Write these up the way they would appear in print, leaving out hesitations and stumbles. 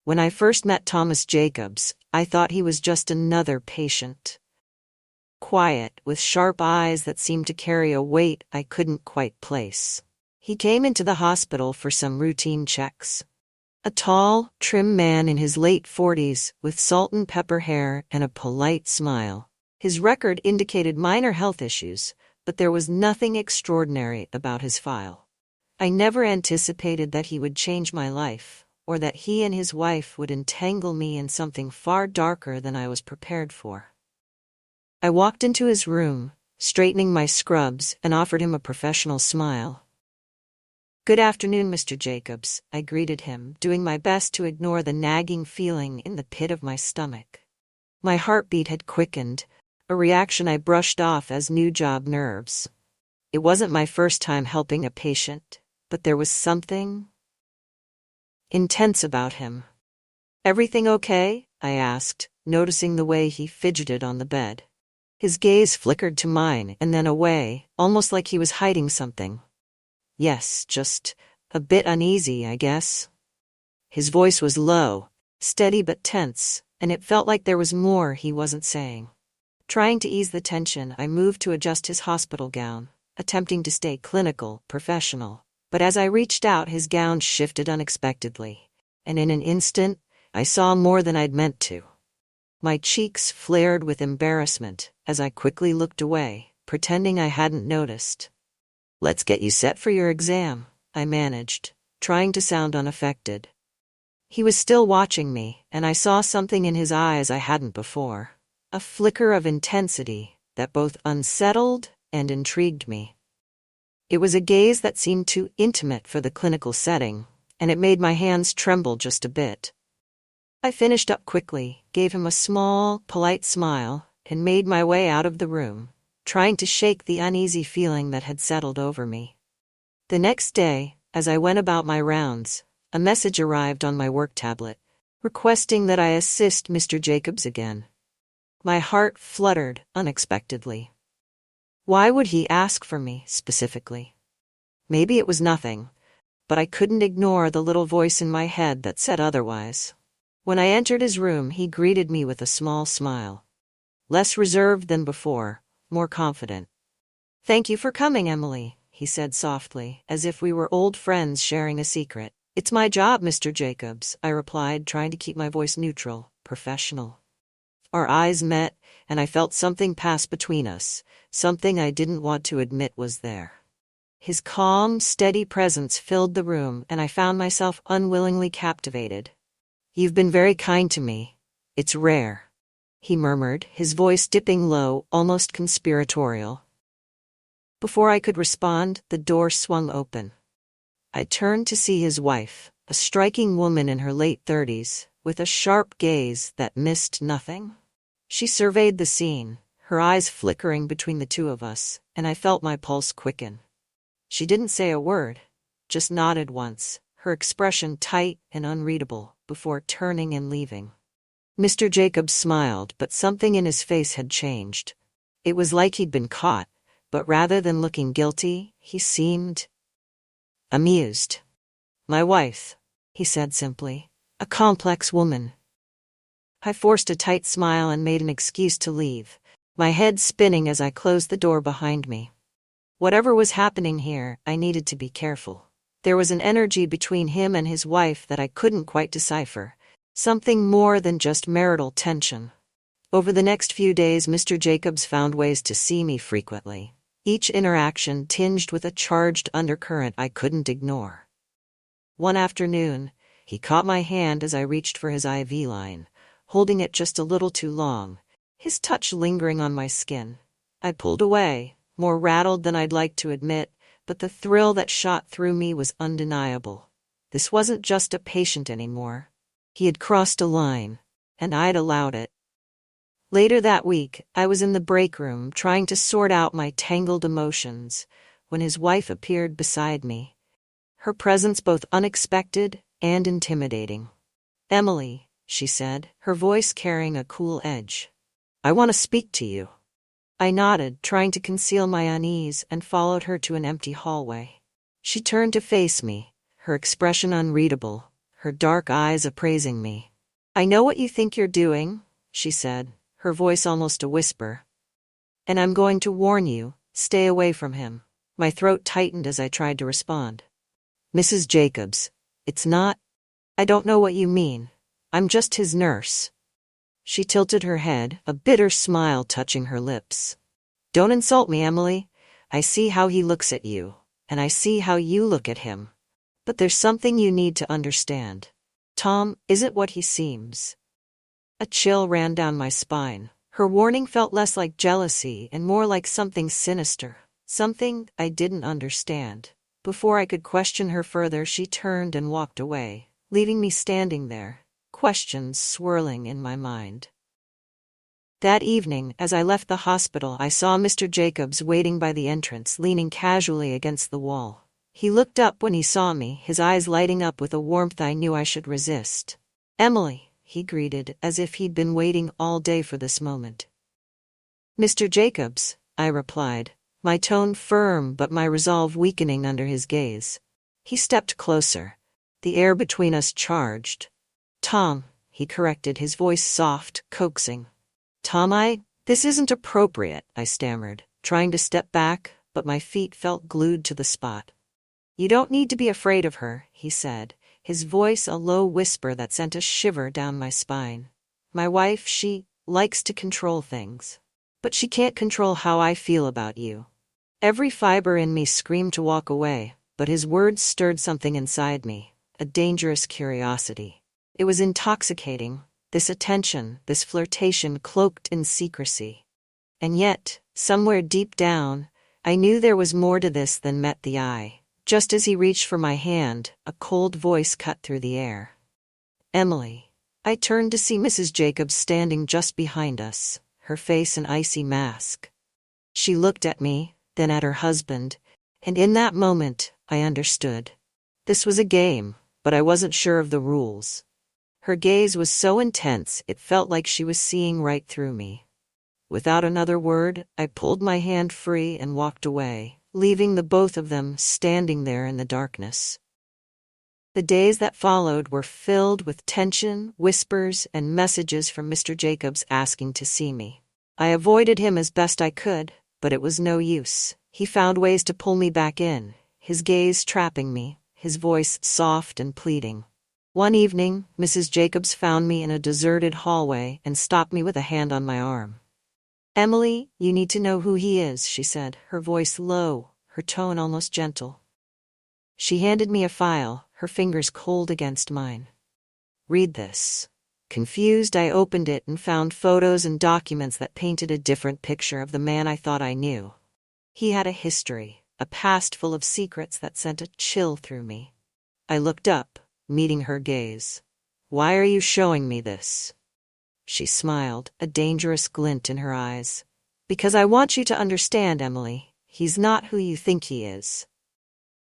When I first met Thomas Jacobs, I thought he was just another patient. Quiet, with sharp eyes that seemed to carry a weight I couldn't quite place. He came into the hospital for some routine checks. A tall, trim man in his late 40s, with salt and pepper hair and a polite smile. His record indicated minor health issues, but there was nothing extraordinary about his file. I never anticipated that he would change my life, or that he and his wife would entangle me in something far darker than I was prepared for. I walked into his room, straightening my scrubs, and offered him a professional smile. "Good afternoon, Mr. Jacobs," I greeted him, doing my best to ignore the nagging feeling in the pit of my stomach. My heartbeat had quickened, a reaction I brushed off as new job nerves. It wasn't my first time helping a patient, but there was something intense about him. "Everything okay?" I asked, noticing the way he fidgeted on the bed. His gaze flickered to mine and then away, almost like he was hiding something. "Yes, just a bit uneasy, I guess." His voice was low, steady but tense, and it felt like there was more he wasn't saying. Trying to ease the tension, I moved to adjust his hospital gown, attempting to stay clinical, professional. But as I reached out, his gown shifted unexpectedly, and in an instant, I saw more than I'd meant to. My cheeks flared with embarrassment as I quickly looked away, pretending I hadn't noticed. "Let's get you set for your exam," I managed, trying to sound unaffected. He was still watching me, and I saw something in his eyes I hadn't before. A flicker of intensity that both unsettled and intrigued me. It was a gaze that seemed too intimate for the clinical setting, and it made my hands tremble just a bit. I finished up quickly, gave him a small, polite smile, and made my way out of the room, trying to shake the uneasy feeling that had settled over me. The next day, as I went about my rounds, a message arrived on my work tablet, requesting that I assist Mr. Jacobs again. My heart fluttered unexpectedly. Why would he ask for me, specifically? Maybe it was nothing, but I couldn't ignore the little voice in my head that said otherwise. When I entered his room, he greeted me with a small smile. Less reserved than before, more confident. "Thank you for coming, Emily," he said softly, as if we were old friends sharing a secret. "It's my job, Mr. Jacobs," I replied, trying to keep my voice neutral, professional. Our eyes met, and I felt something pass between us, something I didn't want to admit was there. His calm, steady presence filled the room, and I found myself unwillingly captivated. "You've been very kind to me. It's rare," he murmured, his voice dipping low, almost conspiratorial. Before I could respond, the door swung open. I turned to see his wife, a striking woman in her late 30s, with a sharp gaze that missed nothing. She surveyed the scene, her eyes flickering between the two of us, and I felt my pulse quicken. She didn't say a word, just nodded once, her expression tight and unreadable, before turning and leaving. Mr. Jacobs smiled, but something in his face had changed. It was like he'd been caught, but rather than looking guilty, he seemed amused. "My wife," he said simply, "a complex woman." I forced a tight smile and made an excuse to leave, my head spinning as I closed the door behind me. Whatever was happening here, I needed to be careful. There was an energy between him and his wife that I couldn't quite decipher, something more than just marital tension. Over the next few days, Mr. Jacobs found ways to see me frequently, each interaction tinged with a charged undercurrent I couldn't ignore. One afternoon, he caught my hand as I reached for his IV line, holding it just a little too long, his touch lingering on my skin. I pulled away, more rattled than I'd like to admit, but the thrill that shot through me was undeniable. This wasn't just a patient anymore. He had crossed a line, and I'd allowed it. Later that week, I was in the break room trying to sort out my tangled emotions when his wife appeared beside me, her presence both unexpected and intimidating. "Emily," she said, her voice carrying a cool edge. "I want to speak to you." I nodded, trying to conceal my unease, and followed her to an empty hallway. She turned to face me, her expression unreadable, her dark eyes appraising me. "I know what you think you're doing," she said, her voice almost a whisper. "And I'm going to warn you, stay away from him." My throat tightened as I tried to respond. "Mrs. Jacobs, it's not. I don't know what you mean. I'm just his nurse." She tilted her head, a bitter smile touching her lips. "Don't insult me, Emily. I see how he looks at you, and I see how you look at him. But there's something you need to understand. Tom isn't what he seems." A chill ran down my spine. Her warning felt less like jealousy and more like something sinister, something I didn't understand. Before I could question her further, she turned and walked away, leaving me standing there, questions swirling in my mind. That evening, as I left the hospital, I saw Mr. Jacobs waiting by the entrance, leaning casually against the wall. He looked up when he saw me, his eyes lighting up with a warmth I knew I should resist. "Emily," he greeted, as if he'd been waiting all day for this moment. "Mr. Jacobs," I replied, my tone firm but my resolve weakening under his gaze. He stepped closer, the air between us charged. "Tom," he corrected, his voice soft, coaxing. "Tom, this isn't appropriate," I stammered, trying to step back, but my feet felt glued to the spot. "You don't need to be afraid of her," he said, his voice a low whisper that sent a shiver down my spine. "My wife, she likes to control things. But she can't control how I feel about you." Every fiber in me screamed to walk away, but his words stirred something inside me, a dangerous curiosity. It was intoxicating, this attention, this flirtation cloaked in secrecy. And yet, somewhere deep down, I knew there was more to this than met the eye. Just as he reached for my hand, a cold voice cut through the air. "Emily." I turned to see Mrs. Jacobs standing just behind us, her face an icy mask. She looked at me, then at her husband, and in that moment, I understood. This was a game, but I wasn't sure of the rules. Her gaze was so intense, it felt like she was seeing right through me. Without another word, I pulled my hand free and walked away, leaving the both of them standing there in the darkness. The days that followed were filled with tension, whispers, and messages from Mr. Jacobs asking to see me. I avoided him as best I could, but it was no use. He found ways to pull me back in, his gaze trapping me, his voice soft and pleading. One evening, Mrs. Jacobs found me in a deserted hallway and stopped me with a hand on my arm. "Emily, you need to know who he is," she said, her voice low, her tone almost gentle. She handed me a file, her fingers cold against mine. "Read this." Confused, I opened it and found photos and documents that painted a different picture of the man I thought I knew. He had a history, a past full of secrets that sent a chill through me. I looked up, meeting her gaze. "Why are you showing me this?" She smiled, a dangerous glint in her eyes. "Because I want you to understand, Emily, he's not who you think he is."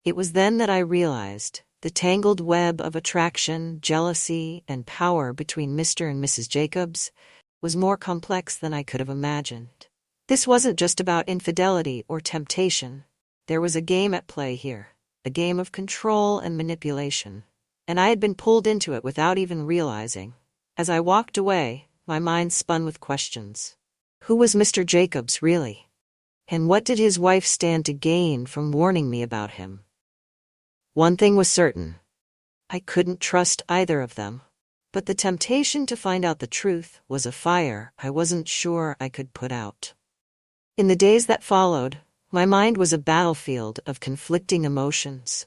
It was then that I realized the tangled web of attraction, jealousy, and power between Mr. and Mrs. Jacobs was more complex than I could have imagined. This wasn't just about infidelity or temptation. There was a game at play here, a game of control and manipulation, and I had been pulled into it without even realizing. As I walked away, my mind spun with questions. Who was Mr. Jacobs, really? And what did his wife stand to gain from warning me about him? One thing was certain. I couldn't trust either of them. But the temptation to find out the truth was a fire I wasn't sure I could put out. In the days that followed, my mind was a battlefield of conflicting emotions.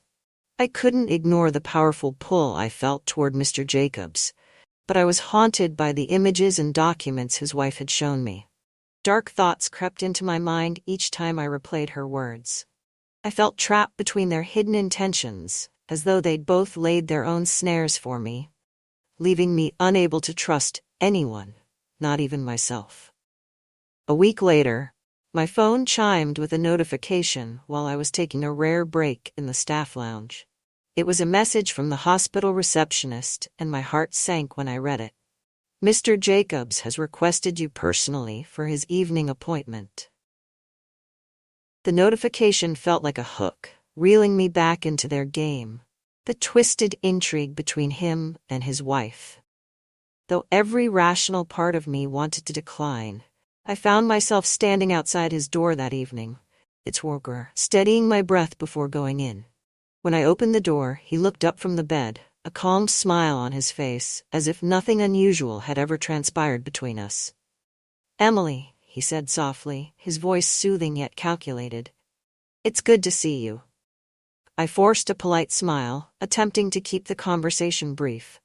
I couldn't ignore the powerful pull I felt toward Mr. Jacobs, but I was haunted by the images and documents his wife had shown me. Dark thoughts crept into my mind each time I replayed her words. I felt trapped between their hidden intentions, as though they'd both laid their own snares for me, leaving me unable to trust anyone, not even myself. A week later, my phone chimed with a notification while I was taking a rare break in the staff lounge. It was a message from the hospital receptionist, and my heart sank when I read it. "Mr. Jacobs has requested you personally for his evening appointment." The notification felt like a hook, reeling me back into their game. the twisted intrigue between him and his wife. Though every rational part of me wanted to decline, I found myself standing outside his door that evening, steadying my breath before going in. When I opened the door, he looked up from the bed, a calm smile on his face, as if nothing unusual had ever transpired between us. "Emily," he said softly, his voice soothing yet calculated. "It's good to see you." I forced a polite smile, attempting to keep the conversation brief.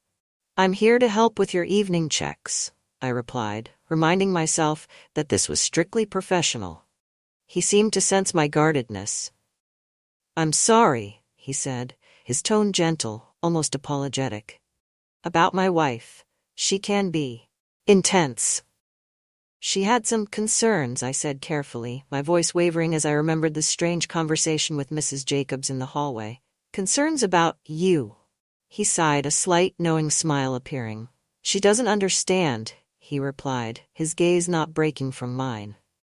"I'm here to help with your evening checks," I replied, reminding myself that this was strictly professional. He seemed to sense my guardedness. "I'm sorry," he said, his tone gentle, almost apologetic. "About my wife. She can be intense." "She had some concerns," I said carefully, my voice wavering as I remembered the strange conversation with Mrs. Jacobs in the hallway. "Concerns about you." He sighed, a slight, knowing smile appearing. "She doesn't understand," he replied, his gaze not breaking from mine.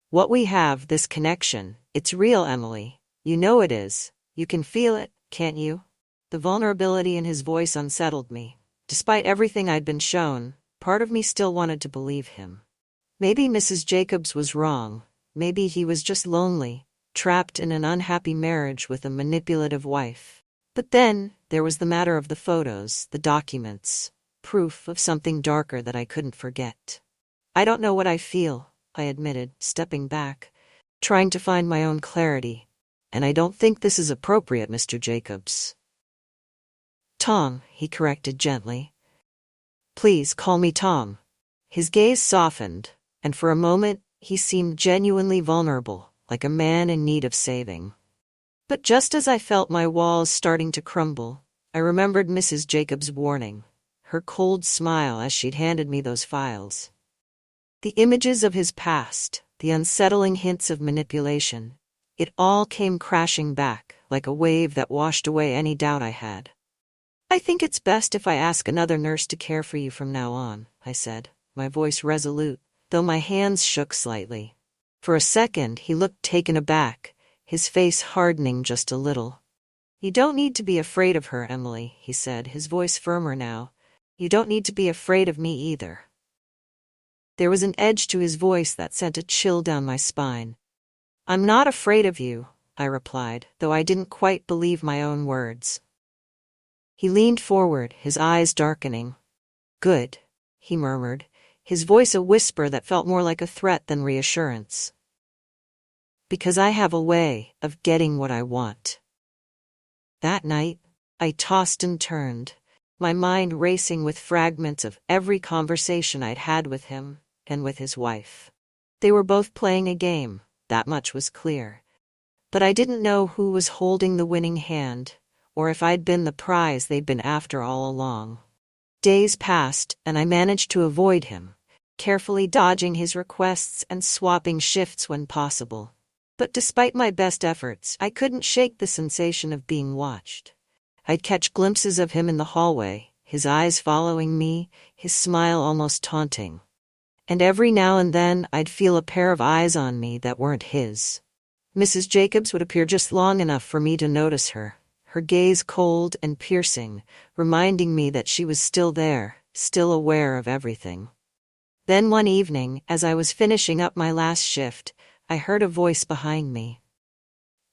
"What we have, this connection, it's real, Emily. You know it is. You can feel it, can't you?" The vulnerability in his voice unsettled me. Despite everything I'd been shown, part of me still wanted to believe him. Maybe Mrs. Jacobs was wrong. Maybe he was just lonely, trapped in an unhappy marriage with a manipulative wife. But then, there was the matter of the photos, the documents, proof of something darker that I couldn't forget. "I don't know what I feel," I admitted, stepping back, trying to find my own clarity. "And I don't think this is appropriate, Mr. Jacobs." "Tom," he corrected gently. "Please call me Tom." His gaze softened, and for a moment he seemed genuinely vulnerable, like a man in need of saving. But just as I felt my walls starting to crumble, I remembered Mrs. Jacobs' warning, her cold smile as she'd handed me those files. The images of his past, the unsettling hints of manipulation, it all came crashing back, like a wave that washed away any doubt I had. "I think it's best if I ask another nurse to care for you from now on," I said, my voice resolute, though my hands shook slightly. For a second, he looked taken aback, his face hardening just a little. "You don't need to be afraid of her, Emily," he said, his voice firmer now. "You don't need to be afraid of me either." There was an edge to his voice that sent a chill down my spine. "I'm not afraid of you," I replied, though I didn't quite believe my own words. He leaned forward, his eyes darkening. "Good," he murmured, his voice a whisper that felt more like a threat than reassurance. "Because I have a way of getting what I want." That night, I tossed and turned, my mind racing with fragments of every conversation I'd had with him and with his wife. They were both playing a game, that much was clear. But I didn't know who was holding the winning hand, or if I'd been the prize they'd been after all along. Days passed, and I managed to avoid him, carefully dodging his requests and swapping shifts when possible. But despite my best efforts, I couldn't shake the sensation of being watched. I'd catch glimpses of him in the hallway, his eyes following me, his smile almost taunting. And every now and then I'd feel a pair of eyes on me that weren't his. Mrs. Jacobs would appear just long enough for me to notice her, her gaze cold and piercing, reminding me that she was still there, still aware of everything. Then one evening, as I was finishing up my last shift, I heard a voice behind me.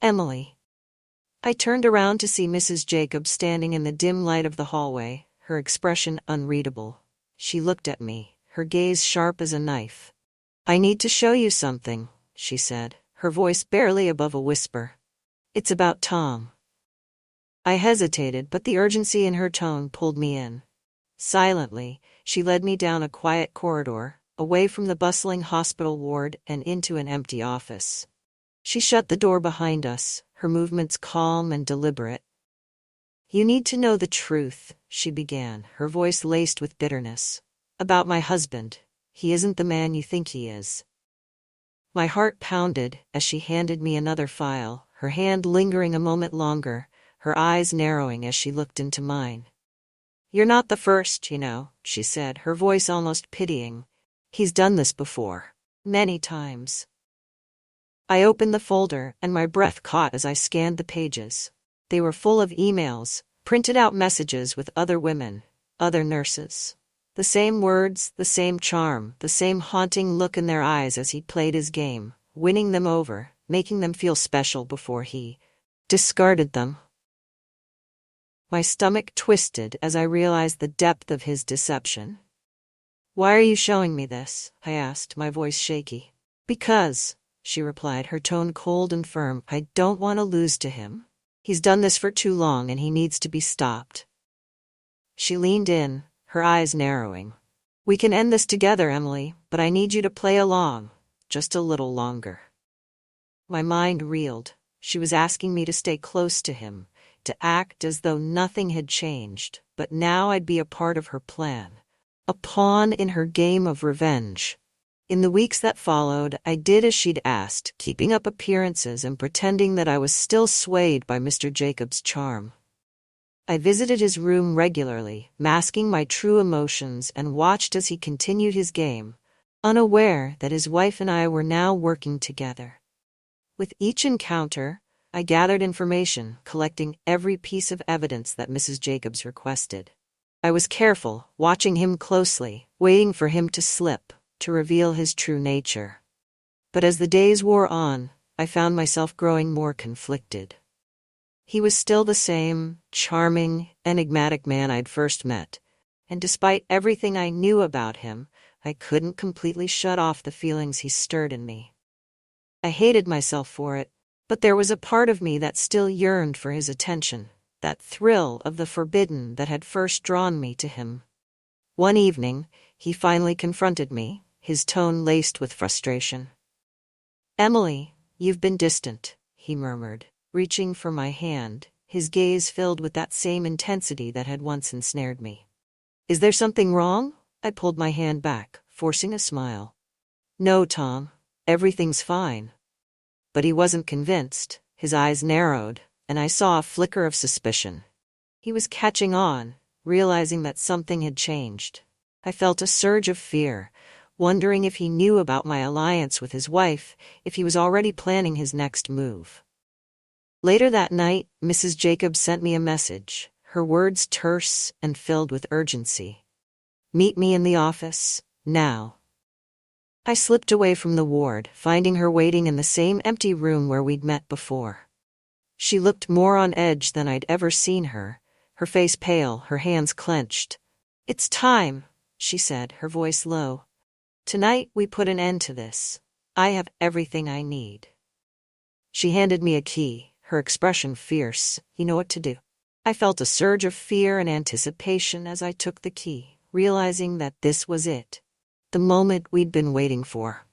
"Emily." I turned around to see Mrs. Jacobs standing in the dim light of the hallway, her expression unreadable. She looked at me, her gaze sharp as a knife. "I need to show you something," she said, her voice barely above a whisper. "It's about Tom." I hesitated, but the urgency in her tone pulled me in. Silently, she led me down a quiet corridor, away from the bustling hospital ward and into an empty office. She shut the door behind us, her movements calm and deliberate. "You need to know the truth," she began, her voice laced with bitterness. "About my husband. He isn't the man you think he is." My heart pounded as she handed me another file, her hand lingering a moment longer, her eyes narrowing as she looked into mine. "You're not the first, you know," she said, her voice almost pitying. "He's done this before. Many times." I opened the folder, and my breath caught as I scanned the pages. They were full of emails, printed out messages with other women, other nurses. The same words, the same charm, the same haunting look in their eyes as he played his game, winning them over, making them feel special before he discarded them. My stomach twisted as I realized the depth of his deception. "Why are you showing me this?" I asked, my voice shaky. "Because," she replied, her tone cold and firm, "I don't want to lose to him. He's done this for too long and he needs to be stopped." She leaned in, her eyes narrowing. "We can end this together, Emily, but I need you to play along, just a little longer." My mind reeled. She was asking me to stay close to him, to act as though nothing had changed, but now I'd be a part of her plan, a pawn in her game of revenge. In the weeks that followed, I did as she'd asked, keeping up appearances and pretending that I was still swayed by Mr. Jacobs' charm. I visited his room regularly, masking my true emotions, and watched as he continued his game, unaware that his wife and I were now working together. With each encounter, I gathered information, collecting every piece of evidence that Mrs. Jacobs requested. I was careful, watching him closely, waiting for him to slip, to reveal his true nature. But as the days wore on, I found myself growing more conflicted. He was still the same, charming, enigmatic man I'd first met, and despite everything I knew about him, I couldn't completely shut off the feelings he stirred in me. I hated myself for it, but there was a part of me that still yearned for his attention, that thrill of the forbidden that had first drawn me to him. One evening, he finally confronted me, his tone laced with frustration. "Emily, you've been distant," he murmured, reaching for my hand, his gaze filled with that same intensity that had once ensnared me. "Is there something wrong?" I pulled my hand back, forcing a smile. "No, Tom, everything's fine." But he wasn't convinced. His eyes narrowed, and I saw a flicker of suspicion. He was catching on, realizing that something had changed. I felt a surge of fear, wondering if he knew about my alliance with his wife, if he was already planning his next move. Later that night, Mrs. Jacobs sent me a message, her words terse and filled with urgency. "Meet me in the office, now." I slipped away from the ward, finding her waiting in the same empty room where we'd met before. She looked more on edge than I'd ever seen her, her face pale, her hands clenched. "It's time," she said, her voice low. "Tonight we put an end to this. I have everything I need." She handed me a key, her expression fierce. "You know what to do." I felt a surge of fear and anticipation as I took the key, realizing that this was it, the moment we'd been waiting for.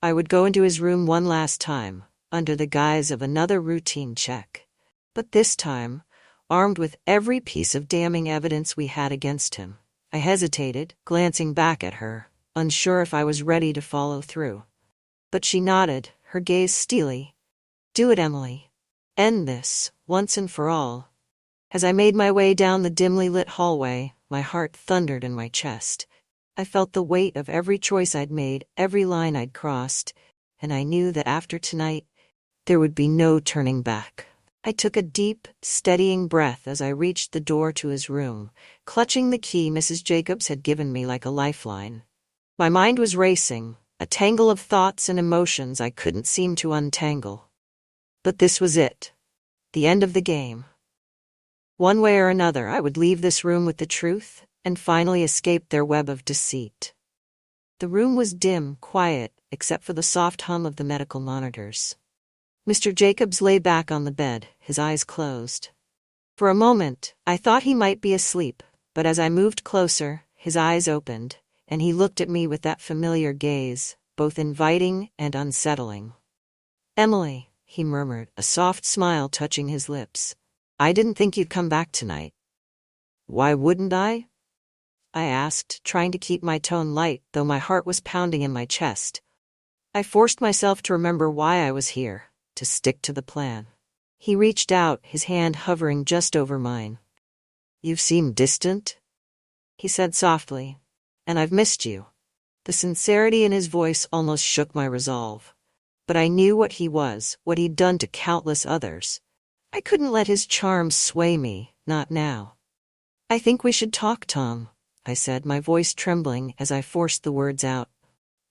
I would go into his room one last time, under the guise of another routine check. But this time, armed with every piece of damning evidence we had against him. I hesitated, glancing back at her, unsure if I was ready to follow through. But she nodded, her gaze steely. "Do it, Emily. End this, once and for all." As I made my way down the dimly lit hallway, my heart thundered in my chest. I felt the weight of every choice I'd made, every line I'd crossed, and I knew that after tonight, there would be no turning back. I took a deep, steadying breath as I reached the door to his room, clutching the key Mrs. Jacobs had given me like a lifeline. My mind was racing, a tangle of thoughts and emotions I couldn't seem to untangle. But this was it, the end of the game. One way or another, I would leave this room with the truth and finally escape their web of deceit. The room was dim, quiet, except for the soft hum of the medical monitors. Mr. Jacobs lay back on the bed, his eyes closed. For a moment, I thought he might be asleep, but as I moved closer, his eyes opened, and he looked at me with that familiar gaze, both inviting and unsettling. "Emily," he murmured, a soft smile touching his lips. "I didn't think you'd come back tonight." "Why wouldn't I?" I asked, trying to keep my tone light, though my heart was pounding in my chest. I forced myself to remember why I was here, to stick to the plan. He reached out, his hand hovering just over mine. "You've seemed distant," he said softly, "and I've missed you." The sincerity in his voice almost shook my resolve. But I knew what he was, what he'd done to countless others. I couldn't let his charm sway me, Not now. I think we should talk, Tom, I said, my voice trembling as I forced the words out.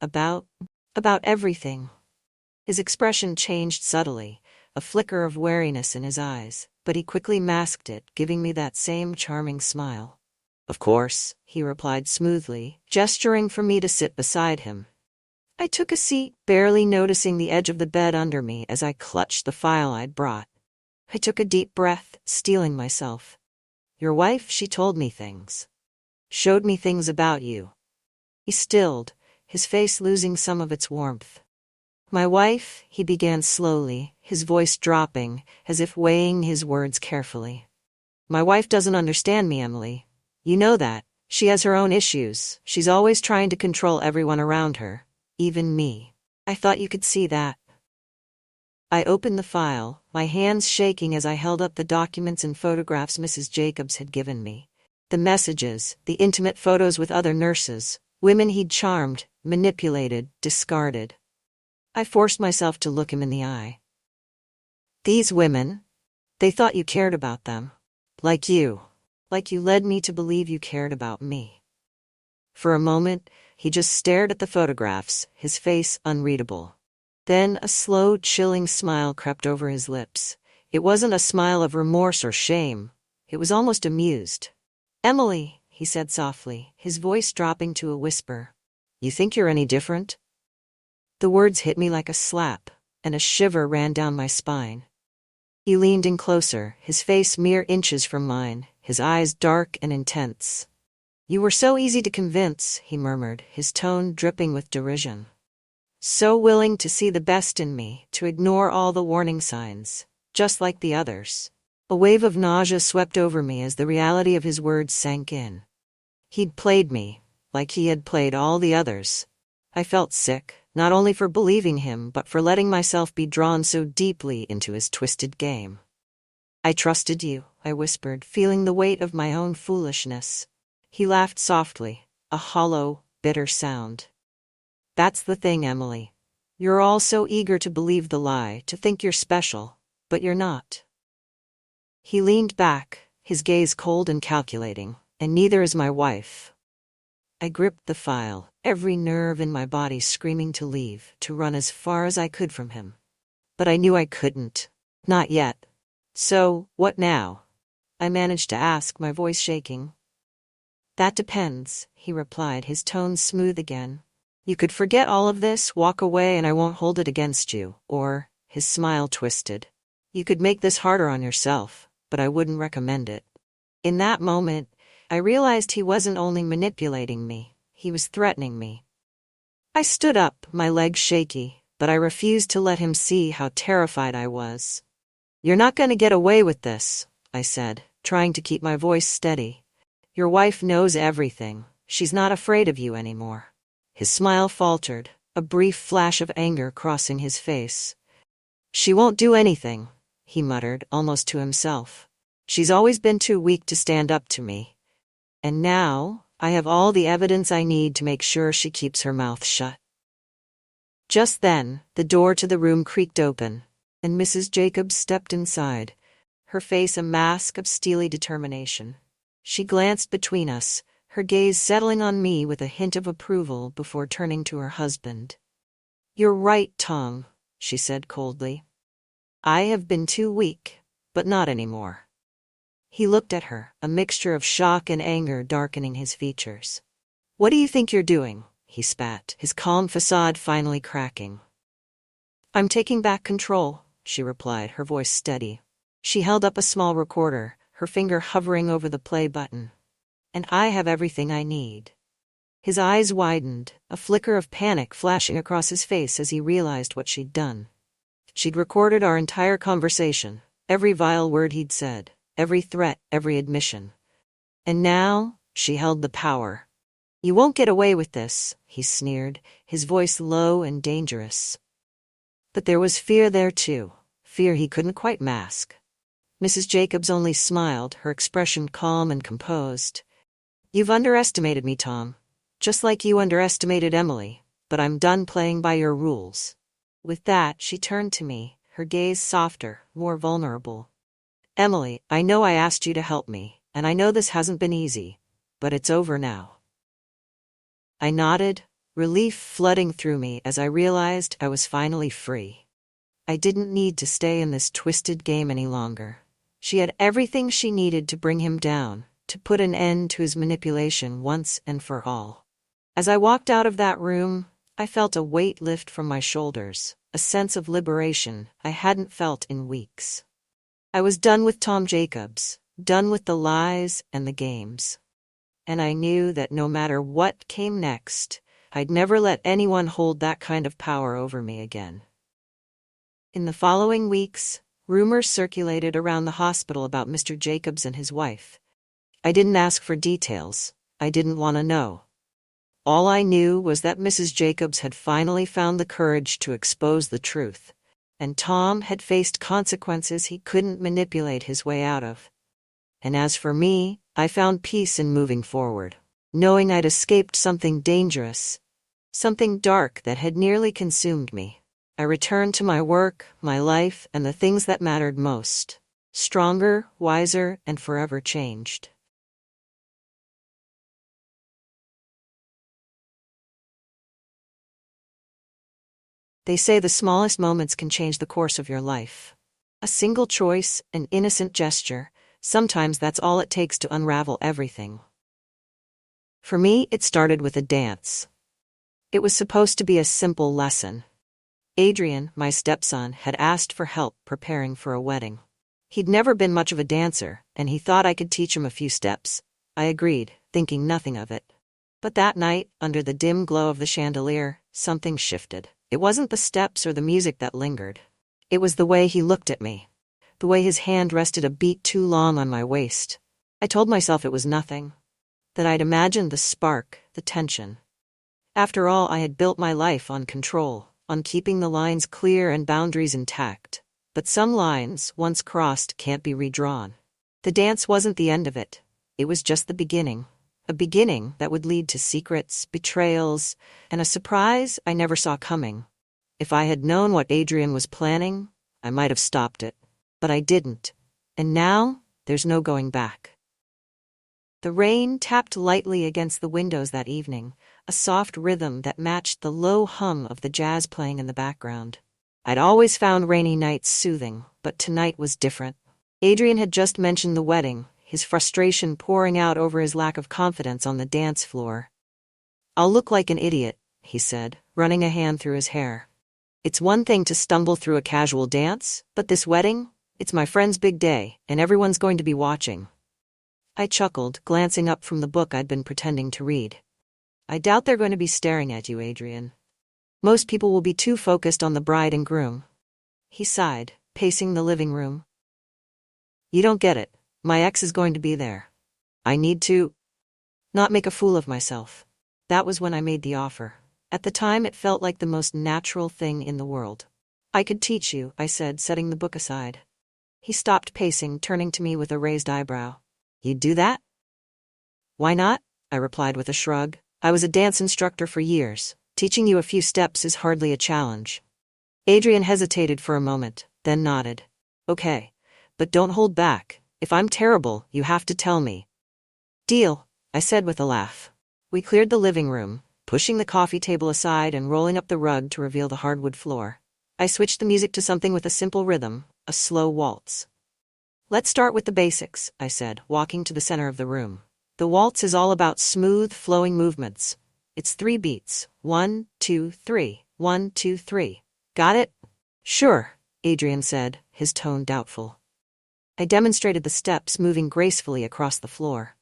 About everything. His expression changed subtly, a flicker of wariness in his eyes, but he quickly masked it, giving me that same charming smile. Of course, he replied smoothly, gesturing for me to sit beside him. I took a seat, barely noticing the edge of the bed under me as I clutched the file I'd brought. I took a deep breath, steeling myself. Your wife, she told me things. Showed me things about you. He stilled, his face losing some of its warmth. My wife, he began slowly, his voice dropping, as if weighing his words carefully. My wife doesn't understand me, Emily. You know that. She has her own issues. She's always trying to control everyone around her, even me. I thought you could see that. I opened the file, my hands shaking as I held up the documents and photographs Mrs. Jacobs had given me. The messages, the intimate photos with other nurses, women he'd charmed, manipulated, discarded. I forced myself to look him in the eye. These women, they thought you cared about them. Like you led me to believe you cared about me. For a moment, he just stared at the photographs, his face unreadable. Then a slow, chilling smile crept over his lips. It wasn't a smile of remorse or shame. It was almost amused. Emily, he said softly, his voice dropping to a whisper. You think you're any different? The words hit me like a slap, and a shiver ran down my spine. He leaned in closer, his face mere inches from mine, his eyes dark and intense. You were so easy to convince, he murmured, his tone dripping with derision. So willing to see the best in me, to ignore all the warning signs, just like the others. A wave of nausea swept over me as the reality of his words sank in. He'd played me, like he had played all the others. I felt sick, not only for believing him, but for letting myself be drawn so deeply into his twisted game. I trusted you, I whispered, feeling the weight of my own foolishness. He laughed softly, a hollow, bitter sound. That's the thing, Emily. You're all so eager to believe the lie, to think you're special, but you're not. He leaned back, his gaze cold and calculating, and neither is my wife. I gripped the file, every nerve in my body screaming to leave, to run as far as I could from him. But I knew I couldn't. Not yet. So, what now? I managed to ask, my voice shaking. That depends, he replied, his tone smooth again. You could forget all of this, walk away, and I won't hold it against you. Or, his smile twisted. You could make this harder on yourself, but I wouldn't recommend it. In that moment, I realized he wasn't only manipulating me, he was threatening me. I stood up, my legs shaky, but I refused to let him see how terrified I was. You're not going to get away with this, I said, trying to keep my voice steady. Your wife knows everything. She's not afraid of you anymore. His smile faltered, a brief flash of anger crossing his face. She won't do anything, he muttered, almost to himself. She's always been too weak to stand up to me. And now, I have all the evidence I need to make sure she keeps her mouth shut. Just then, the door to the room creaked open, and Mrs. Jacobs stepped inside, her face a mask of steely determination. She glanced between us, her gaze settling on me with a hint of approval before turning to her husband. You're right, Tom, she said coldly. I have been too weak, but not anymore. He looked at her, a mixture of shock and anger darkening his features. What do you think you're doing? He spat, his calm facade finally cracking. I'm taking back control, she replied, her voice steady. She held up a small recorder, her finger hovering over the play button. And I have everything I need. His eyes widened, a flicker of panic flashing across his face as he realized what she'd done. She'd recorded our entire conversation, every vile word he'd said, every threat, every admission. And now, she held the power. You won't get away with this, he sneered, his voice low and dangerous. But there was fear there too, fear he couldn't quite mask. Mrs. Jacobs only smiled, her expression calm and composed. You've underestimated me, Tom, just like you underestimated Emily, but I'm done playing by your rules. With that, she turned to me, her gaze softer, more vulnerable. Emily, I know I asked you to help me, and I know this hasn't been easy, but it's over now. I nodded, relief flooding through me as I realized I was finally free. I didn't need to stay in this twisted game any longer. She had everything she needed to bring him down, to put an end to his manipulation once and for all. As I walked out of that room, I felt a weight lift from my shoulders, a sense of liberation I hadn't felt in weeks. I was done with Tom Jacobs, done with the lies and the games. And I knew that no matter what came next, I'd never let anyone hold that kind of power over me again. In the following weeks, rumors circulated around the hospital about Mr. Jacobs and his wife. I didn't ask for details. I didn't want to know. All I knew was that Mrs. Jacobs had finally found the courage to expose the truth, and Tom had faced consequences he couldn't manipulate his way out of. And as for me, I found peace in moving forward, knowing I'd escaped something dangerous, something dark that had nearly consumed me. I returned to my work, my life, and the things that mattered most, stronger, wiser, and forever changed. They say the smallest moments can change the course of your life. A single choice, an innocent gesture, sometimes that's all it takes to unravel everything. For me, it started with a dance. It was supposed to be a simple lesson. Adrian, my stepson, had asked for help preparing for a wedding. He'd never been much of a dancer, and he thought I could teach him a few steps. I agreed, thinking nothing of it. But that night, under the dim glow of the chandelier, something shifted. It wasn't the steps or the music that lingered. It was the way he looked at me. The way his hand rested a beat too long on my waist. I told myself it was nothing. That I'd imagined the spark, the tension. After all, I had built my life on control, on keeping the lines clear and boundaries intact. But some lines, once crossed, can't be redrawn. The dance wasn't the end of it. It was just the beginning. A beginning that would lead to secrets, betrayals, and a surprise I never saw coming. If I had known what Adrian was planning, I might have stopped it. But I didn't. And now, there's no going back. The rain tapped lightly against the windows that evening, a soft rhythm that matched the low hum of the jazz playing in the background. I'd always found rainy nights soothing, but tonight was different. Adrian had just mentioned the wedding, his frustration pouring out over his lack of confidence on the dance floor. "I'll look like an idiot," he said, running a hand through his hair. "It's one thing to stumble through a casual dance, but this wedding, it's my friend's big day, and everyone's going to be watching." I chuckled, glancing up from the book I'd been pretending to read. "I doubt they're going to be staring at you, Adrian. Most people will be too focused on the bride and groom." He sighed, pacing the living room. "You don't get it. My ex is going to be there. I need to not make a fool of myself." That was when I made the offer. At the time, it felt like the most natural thing in the world. "I could teach you," I said, setting the book aside. He stopped pacing, turning to me with a raised eyebrow. "You'd do that?" "Why not?" I replied with a shrug. "I was a dance instructor for years. Teaching you a few steps is hardly a challenge." Adrian hesitated for a moment, then nodded. "Okay, but don't hold back. If I'm terrible, you have to tell me." "Deal," I said with a laugh. We cleared the living room, pushing the coffee table aside and rolling up the rug to reveal the hardwood floor. I switched the music to something with a simple rhythm, a slow waltz. "Let's start with the basics," I said, walking to the center of the room. "The waltz is all about smooth, flowing movements. It's 3 beats. 1, 2, 3. 1, 2, 3. Got it?" "Sure," Adrian said, his tone doubtful. I demonstrated the steps, moving gracefully across the floor.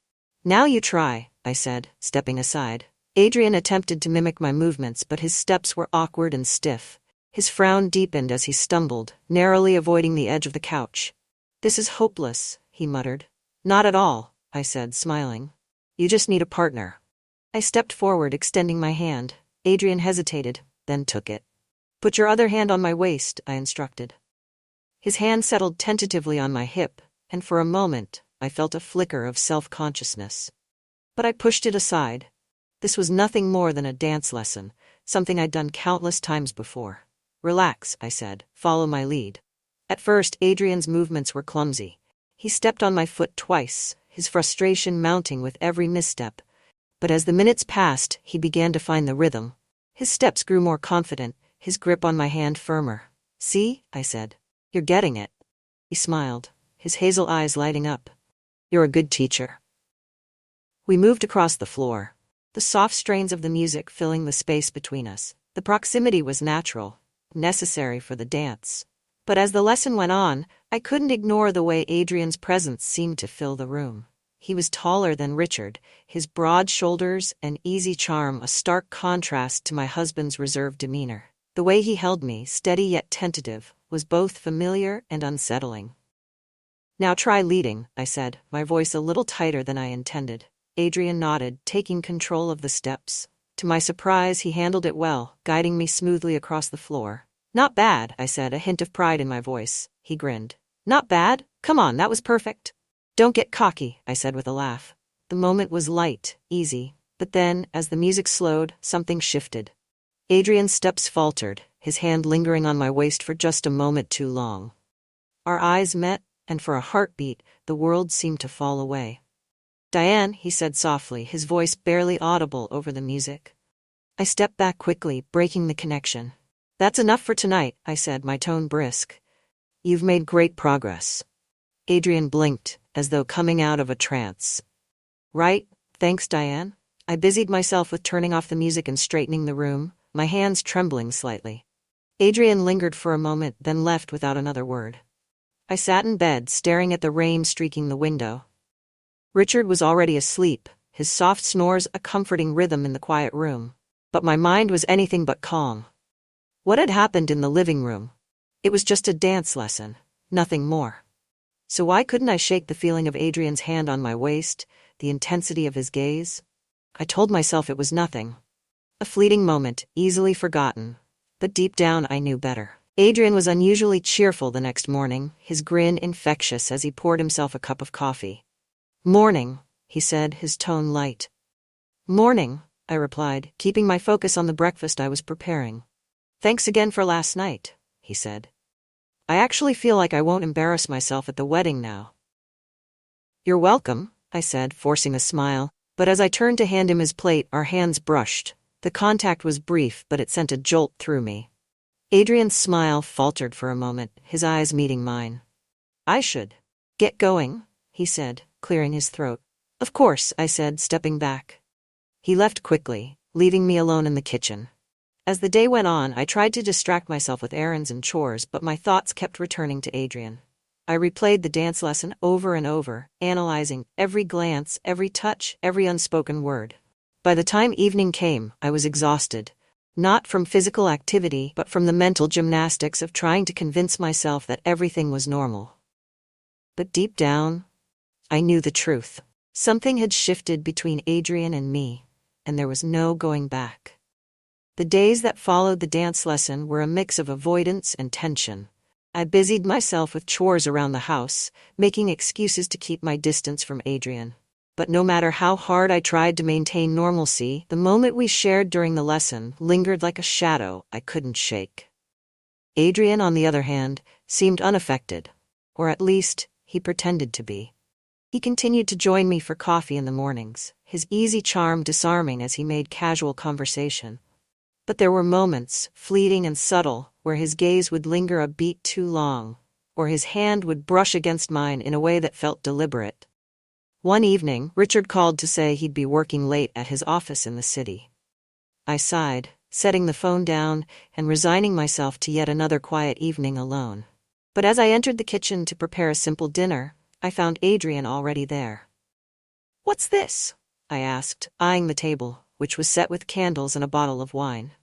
"Now you try," I said, stepping aside. Adrian attempted to mimic my movements, but his steps were awkward and stiff. His frown deepened as he stumbled, narrowly avoiding the edge of the couch. "This is hopeless," he muttered. "Not at all," I said, smiling. "You just need a partner." I stepped forward, extending my hand. Adrian hesitated, then took it. "Put your other hand on my waist," I instructed. His hand settled tentatively on my hip, and for a moment, I felt a flicker of self-consciousness. But I pushed it aside. This was nothing more than a dance lesson, something I'd done countless times before. "Relax," I said. "Follow my lead." At first, Adrian's movements were clumsy. He stepped on my foot twice, his frustration mounting with every misstep. But as the minutes passed, he began to find the rhythm. His steps grew more confident, his grip on my hand firmer. "See," I said. "You're getting it." He smiled, his hazel eyes lighting up. "You're a good teacher." We moved across the floor, the soft strains of the music filling the space between us. The proximity was natural, necessary for the dance. But as the lesson went on, I couldn't ignore the way Adrian's presence seemed to fill the room. He was taller than Richard, his broad shoulders and easy charm a stark contrast to my husband's reserved demeanor. The way he held me, steady yet tentative, was both familiar and unsettling. "Now try leading," I said, my voice a little tighter than I intended. Adrian nodded, taking control of the steps. To my surprise, he handled it well, guiding me smoothly across the floor. "Not bad," I said, a hint of pride in my voice. He grinned. "Not bad? Come on, that was perfect." "Don't get cocky," I said with a laugh. The moment was light, easy, but then, as the music slowed, something shifted. Adrian's steps faltered, his hand lingering on my waist for just a moment too long. Our eyes met, and for a heartbeat, the world seemed to fall away. "Diane," he said softly, his voice barely audible over the music. I stepped back quickly, breaking the connection. "That's enough for tonight," I said, my tone brisk. "You've made great progress." Adrian blinked, as though coming out of a trance. "Right, thanks, Diane." I busied myself with turning off the music and straightening the room, my hands trembling slightly. Adrian lingered for a moment, then left without another word. I sat in bed, staring at the rain streaking the window. Richard was already asleep, his soft snores a comforting rhythm in the quiet room. But my mind was anything but calm. What had happened in the living room? It was just a dance lesson, nothing more. So why couldn't I shake the feeling of Adrian's hand on my waist, the intensity of his gaze? I told myself it was nothing. A fleeting moment, easily forgotten. But deep down I knew better. Adrian was unusually cheerful the next morning, his grin infectious as he poured himself a cup of coffee. "Morning," he said, his tone light. "Morning," I replied, keeping my focus on the breakfast I was preparing. "Thanks again for last night," he said. "I actually feel like I won't embarrass myself at the wedding now." "You're welcome," I said, forcing a smile, but as I turned to hand him his plate, our hands brushed. The contact was brief, but it sent a jolt through me. Adrian's smile faltered for a moment, his eyes meeting mine. "I should get going," he said, clearing his throat. "Of course," I said, stepping back. He left quickly, leaving me alone in the kitchen. As the day went on, I tried to distract myself with errands and chores, but my thoughts kept returning to Adrian. I replayed the dance lesson over and over, analyzing every glance, every touch, every unspoken word. By the time evening came, I was exhausted. Not from physical activity, but from the mental gymnastics of trying to convince myself that everything was normal. But deep down, I knew the truth. Something had shifted between Adrian and me, and there was no going back. The days that followed the dance lesson were a mix of avoidance and tension. I busied myself with chores around the house, making excuses to keep my distance from Adrian. But no matter how hard I tried to maintain normalcy, the moment we shared during the lesson lingered like a shadow I couldn't shake. Adrian, on the other hand, seemed unaffected, or at least, he pretended to be. He continued to join me for coffee in the mornings, his easy charm disarming as he made casual conversation. But there were moments, fleeting and subtle, where his gaze would linger a beat too long, or his hand would brush against mine in a way that felt deliberate. One evening, Richard called to say he'd be working late at his office in the city. I sighed, setting the phone down and resigning myself to yet another quiet evening alone. But as I entered the kitchen to prepare a simple dinner, I found Adrian already there. "What's this?" I asked, eyeing the table, which was set with candles and a bottle of wine.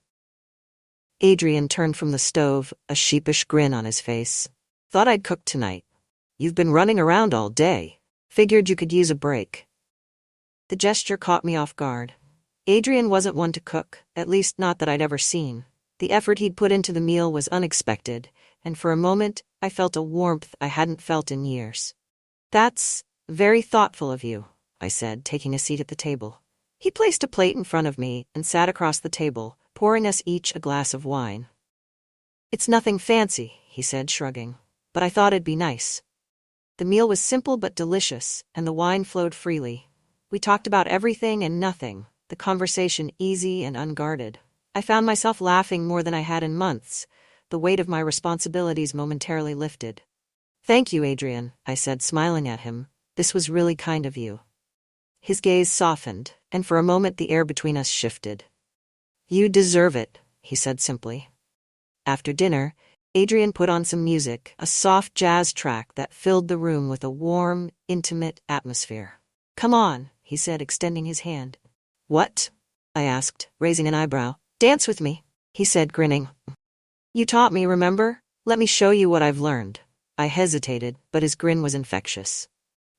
Adrian turned from the stove, a sheepish grin on his face. "Thought I'd cook tonight. You've been running around all day. Figured you could use a break." The gesture caught me off guard. Adrian wasn't one to cook, at least not that I'd ever seen. The effort he'd put into the meal was unexpected, and for a moment, I felt a warmth I hadn't felt in years. "That's very thoughtful of you," I said, taking a seat at the table. He placed a plate in front of me and sat across the table, pouring us each a glass of wine. "It's nothing fancy," he said, shrugging, "but I thought it'd be nice." The meal was simple but delicious, and the wine flowed freely. We talked about everything and nothing, the conversation easy and unguarded. I found myself laughing more than I had in months, the weight of my responsibilities momentarily lifted. "Thank you, Adrian," I said, smiling at him. "This was really kind of you." His gaze softened, and for a moment the air between us shifted. "You deserve it," he said simply. After dinner, Adrian put on some music, a soft jazz track that filled the room with a warm, intimate atmosphere. "Come on," he said, extending his hand. "What?" I asked, raising an eyebrow. "Dance with me," he said, grinning. "You taught me, remember? Let me show you what I've learned." I hesitated, but his grin was infectious.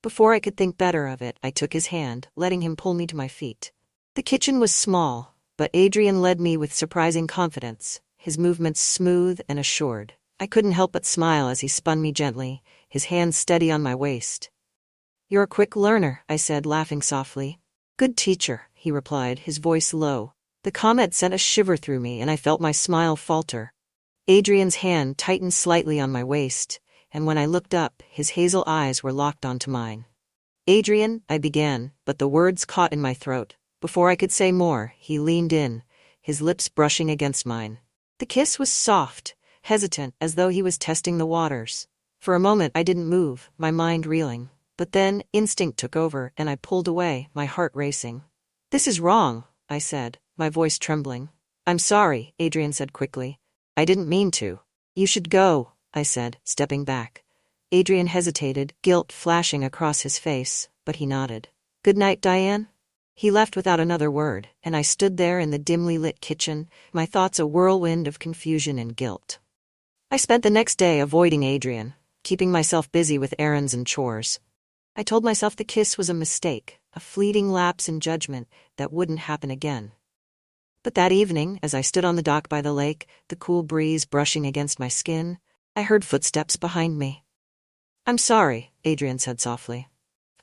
Before I could think better of it, I took his hand, letting him pull me to my feet. The kitchen was small, but Adrian led me with surprising confidence, his movements smooth and assured. I couldn't help but smile as he spun me gently, his hands steady on my waist. "You're a quick learner," I said, laughing softly. "Good teacher," he replied, his voice low. The comment sent a shiver through me, and I felt my smile falter. Adrian's hand tightened slightly on my waist, and when I looked up, his hazel eyes were locked onto mine. "Adrian," I began, but the words caught in my throat. Before I could say more, he leaned in, his lips brushing against mine. The kiss was soft, hesitant, as though he was testing the waters. For a moment I didn't move, my mind reeling. But then, instinct took over, and I pulled away, my heart racing. "This is wrong," I said, my voice trembling. "I'm sorry," Adrian said quickly. "I didn't mean to." "You should go," I said, stepping back. Adrian hesitated, guilt flashing across his face, but he nodded. "Good night, Diane." He left without another word, and I stood there in the dimly lit kitchen, my thoughts a whirlwind of confusion and guilt. I spent the next day avoiding Adrian, keeping myself busy with errands and chores. I told myself the kiss was a mistake, a fleeting lapse in judgment that wouldn't happen again. But that evening, as I stood on the dock by the lake, the cool breeze brushing against my skin, I heard footsteps behind me. "I'm sorry," Adrian said softly.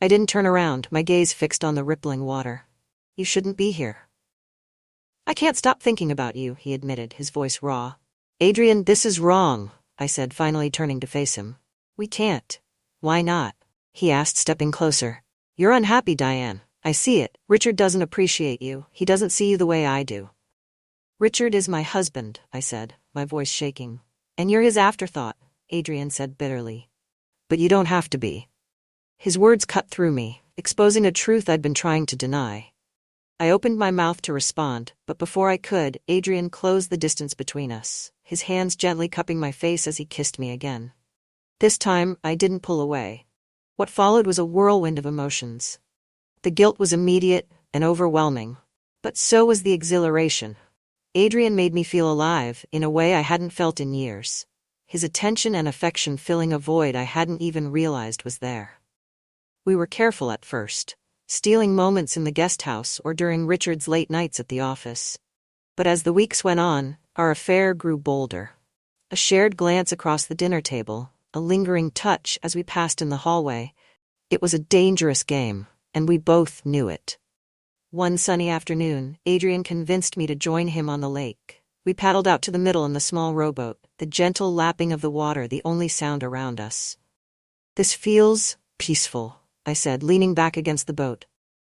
I didn't turn around, my gaze fixed on the rippling water. "You shouldn't be here." "I can't stop thinking about you," he admitted, his voice raw. "Adrian, this is wrong," I said, finally turning to face him. "We can't." "Why not?" he asked, stepping closer. "You're unhappy, Diane. I see it. Richard doesn't appreciate you. He doesn't see you the way I do." "Richard is my husband," I said, my voice shaking. "And you're his afterthought," Adrian said bitterly. "But you don't have to be." His words cut through me, exposing a truth I'd been trying to deny. I opened my mouth to respond, but before I could, Adrian closed the distance between us, his hands gently cupping my face as he kissed me again. This time, I didn't pull away. What followed was a whirlwind of emotions. The guilt was immediate and overwhelming, but so was the exhilaration. Adrian made me feel alive in a way I hadn't felt in years, his attention and affection filling a void I hadn't even realized was there. We were careful at first, stealing moments in the guest house or during Richard's late nights at the office. But as the weeks went on, our affair grew bolder. A shared glance across the dinner table, a lingering touch as we passed in the hallway. It was a dangerous game, and we both knew it. One sunny afternoon, Adrian convinced me to join him on the lake. We paddled out to the middle in the small rowboat, the gentle lapping of the water the only sound around us. "This feels peaceful," I said, leaning back against the boat.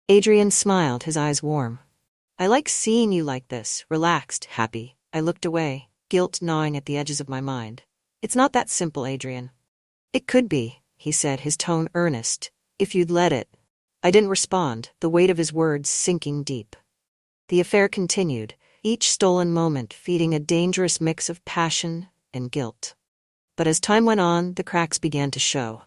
Adrian smiled, his eyes warm. "I like seeing you like this, relaxed, happy." I looked away, guilt gnawing at the edges of my mind. "It's not that simple, Adrian." "It could be," he said, his tone earnest, "if you'd let it." I didn't respond, the weight of his words sinking deep. The affair continued, each stolen moment feeding a dangerous mix of passion and guilt. But as time went on, the cracks began to show.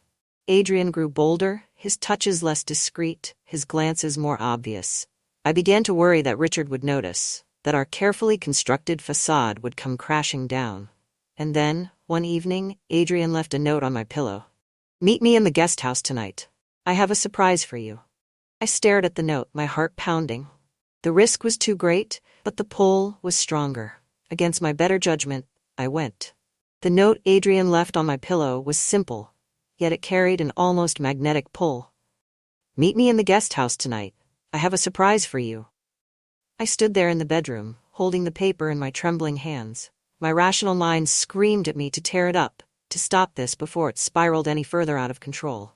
Adrian grew bolder, his touches less discreet, his glances more obvious. I began to worry that Richard would notice, that our carefully constructed facade would come crashing down. And then, one evening, Adrian left a note on my pillow. "Meet me in the guest house tonight. I have a surprise for you." I stared at the note, my heart pounding. The risk was too great, but the pull was stronger. Against my better judgment, I went. The note Adrian left on my pillow was simple, yet it carried an almost magnetic pull. "Meet me in the guest house tonight. I have a surprise for you." I stood there in the bedroom, holding the paper in my trembling hands. My rational mind screamed at me to tear it up, to stop this before it spiraled any further out of control.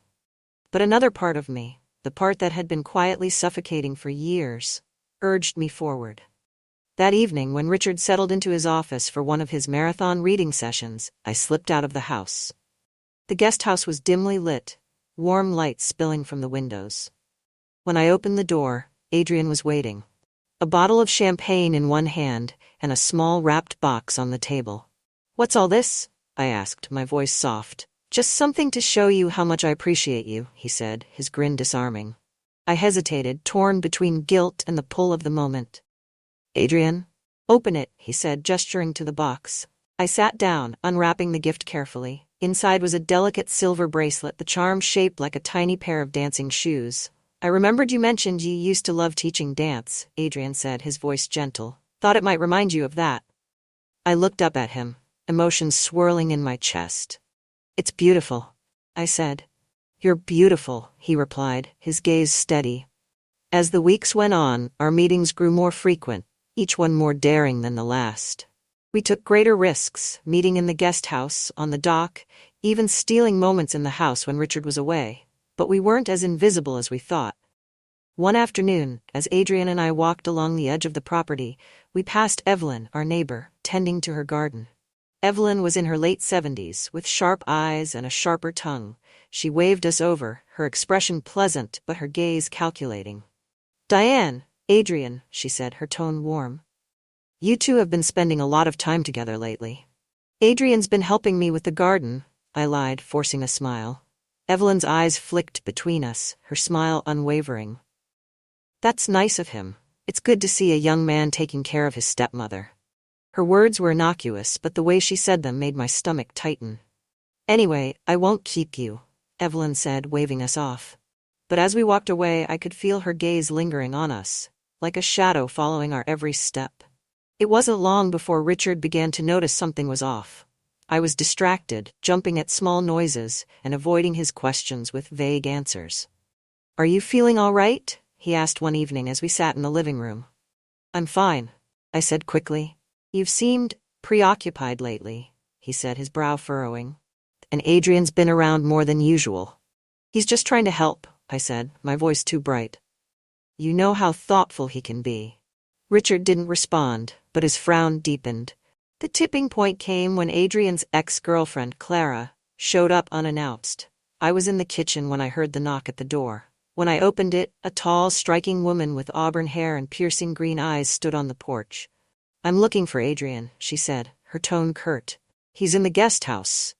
But another part of me, the part that had been quietly suffocating for years, urged me forward. That evening, when Richard settled into his office for one of his marathon reading sessions, I slipped out of the house. The guest house was dimly lit, warm light spilling from the windows. When I opened the door, Adrian was waiting. A bottle of champagne in one hand and a small wrapped box on the table. "What's all this?" I asked, my voice soft. "Just something to show you how much I appreciate you," he said, his grin disarming. I hesitated, torn between guilt and the pull of the moment. "Adrian?" "Open it," he said, gesturing to the box. I sat down, unwrapping the gift carefully. Inside was a delicate silver bracelet, the charm shaped like a tiny pair of dancing shoes. "I remembered you mentioned you used to love teaching dance," Adrian said, his voice gentle. "Thought it might remind you of that." I looked up at him, emotions swirling in my chest. "It's beautiful," I said. "You're beautiful," he replied, his gaze steady. As the weeks went on, our meetings grew more frequent, each one more daring than the last. We took greater risks, meeting in the guest house, on the dock, even stealing moments in the house when Richard was away. But we weren't as invisible as we thought. One afternoon, as Adrian and I walked along the edge of the property, we passed Evelyn, our neighbor, tending to her garden. Evelyn was in her late 70s, with sharp eyes and a sharper tongue. She waved us over, her expression pleasant but her gaze calculating. "Diane, Adrian," she said, her tone warm. "You two have been spending a lot of time together lately." "Adrian's been helping me with the garden," I lied, forcing a smile. Evelyn's eyes flicked between us, her smile unwavering. "That's nice of him. It's good to see a young man taking care of his stepmother." Her words were innocuous, but the way she said them made my stomach tighten. "Anyway, I won't keep you," Evelyn said, waving us off. But as we walked away, I could feel her gaze lingering on us, like a shadow following our every step. It wasn't long before Richard began to notice something was off. I was distracted, jumping at small noises and avoiding his questions with vague answers. "Are you feeling all right?" he asked one evening as we sat in the living room. "I'm fine," I said quickly. "You've seemed preoccupied lately," he said, his brow furrowing. "And Adrian's been around more than usual." "He's just trying to help," I said, my voice too bright. "You know how thoughtful he can be." Richard didn't respond, but his frown deepened. The tipping point came when Adrian's ex-girlfriend, Clara, showed up unannounced. I was in the kitchen when I heard the knock at the door. When I opened it, a tall, striking woman with auburn hair and piercing green eyes stood on the porch. "I'm looking for Adrian," she said, her tone curt. "He's in the guest house,"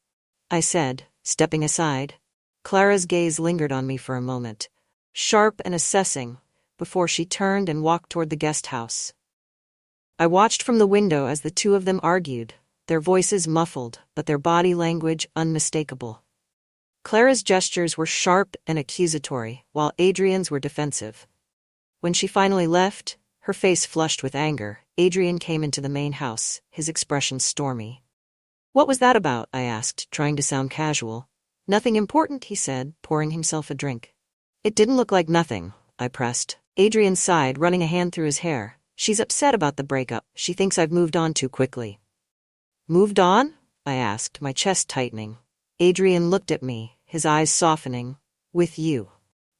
I said, stepping aside. Clara's gaze lingered on me for a moment, sharp and assessing, before she turned and walked toward the guest house. I watched from the window as the two of them argued, their voices muffled, but their body language unmistakable. Clara's gestures were sharp and accusatory, while Adrian's were defensive. When she finally left, her face flushed with anger, Adrian came into the main house, his expression stormy. "What was that about?" I asked, trying to sound casual. "Nothing important," he said, pouring himself a drink. "It didn't look like nothing," I pressed. Adrian sighed, running a hand through his hair. "She's upset about the breakup. She thinks I've moved on too quickly." "Moved on?" I asked, my chest tightening. Adrian looked at me, his eyes softening. "With you."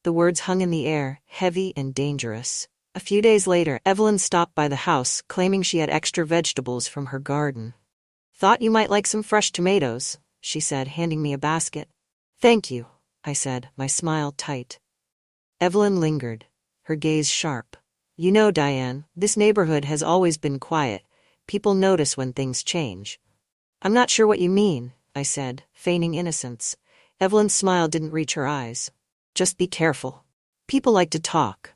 The words hung in the air, heavy and dangerous. A few days later, Evelyn stopped by the house, claiming she had extra vegetables from her garden. "Thought you might like some fresh tomatoes," she said, handing me a basket. "Thank you," I said, my smile tight. Evelyn lingered, her gaze sharp. "You know, Diane, this neighborhood has always been quiet. People notice when things change." "I'm not sure what you mean," I said, feigning innocence. Evelyn's smile didn't reach her eyes. "Just be careful. People like to talk."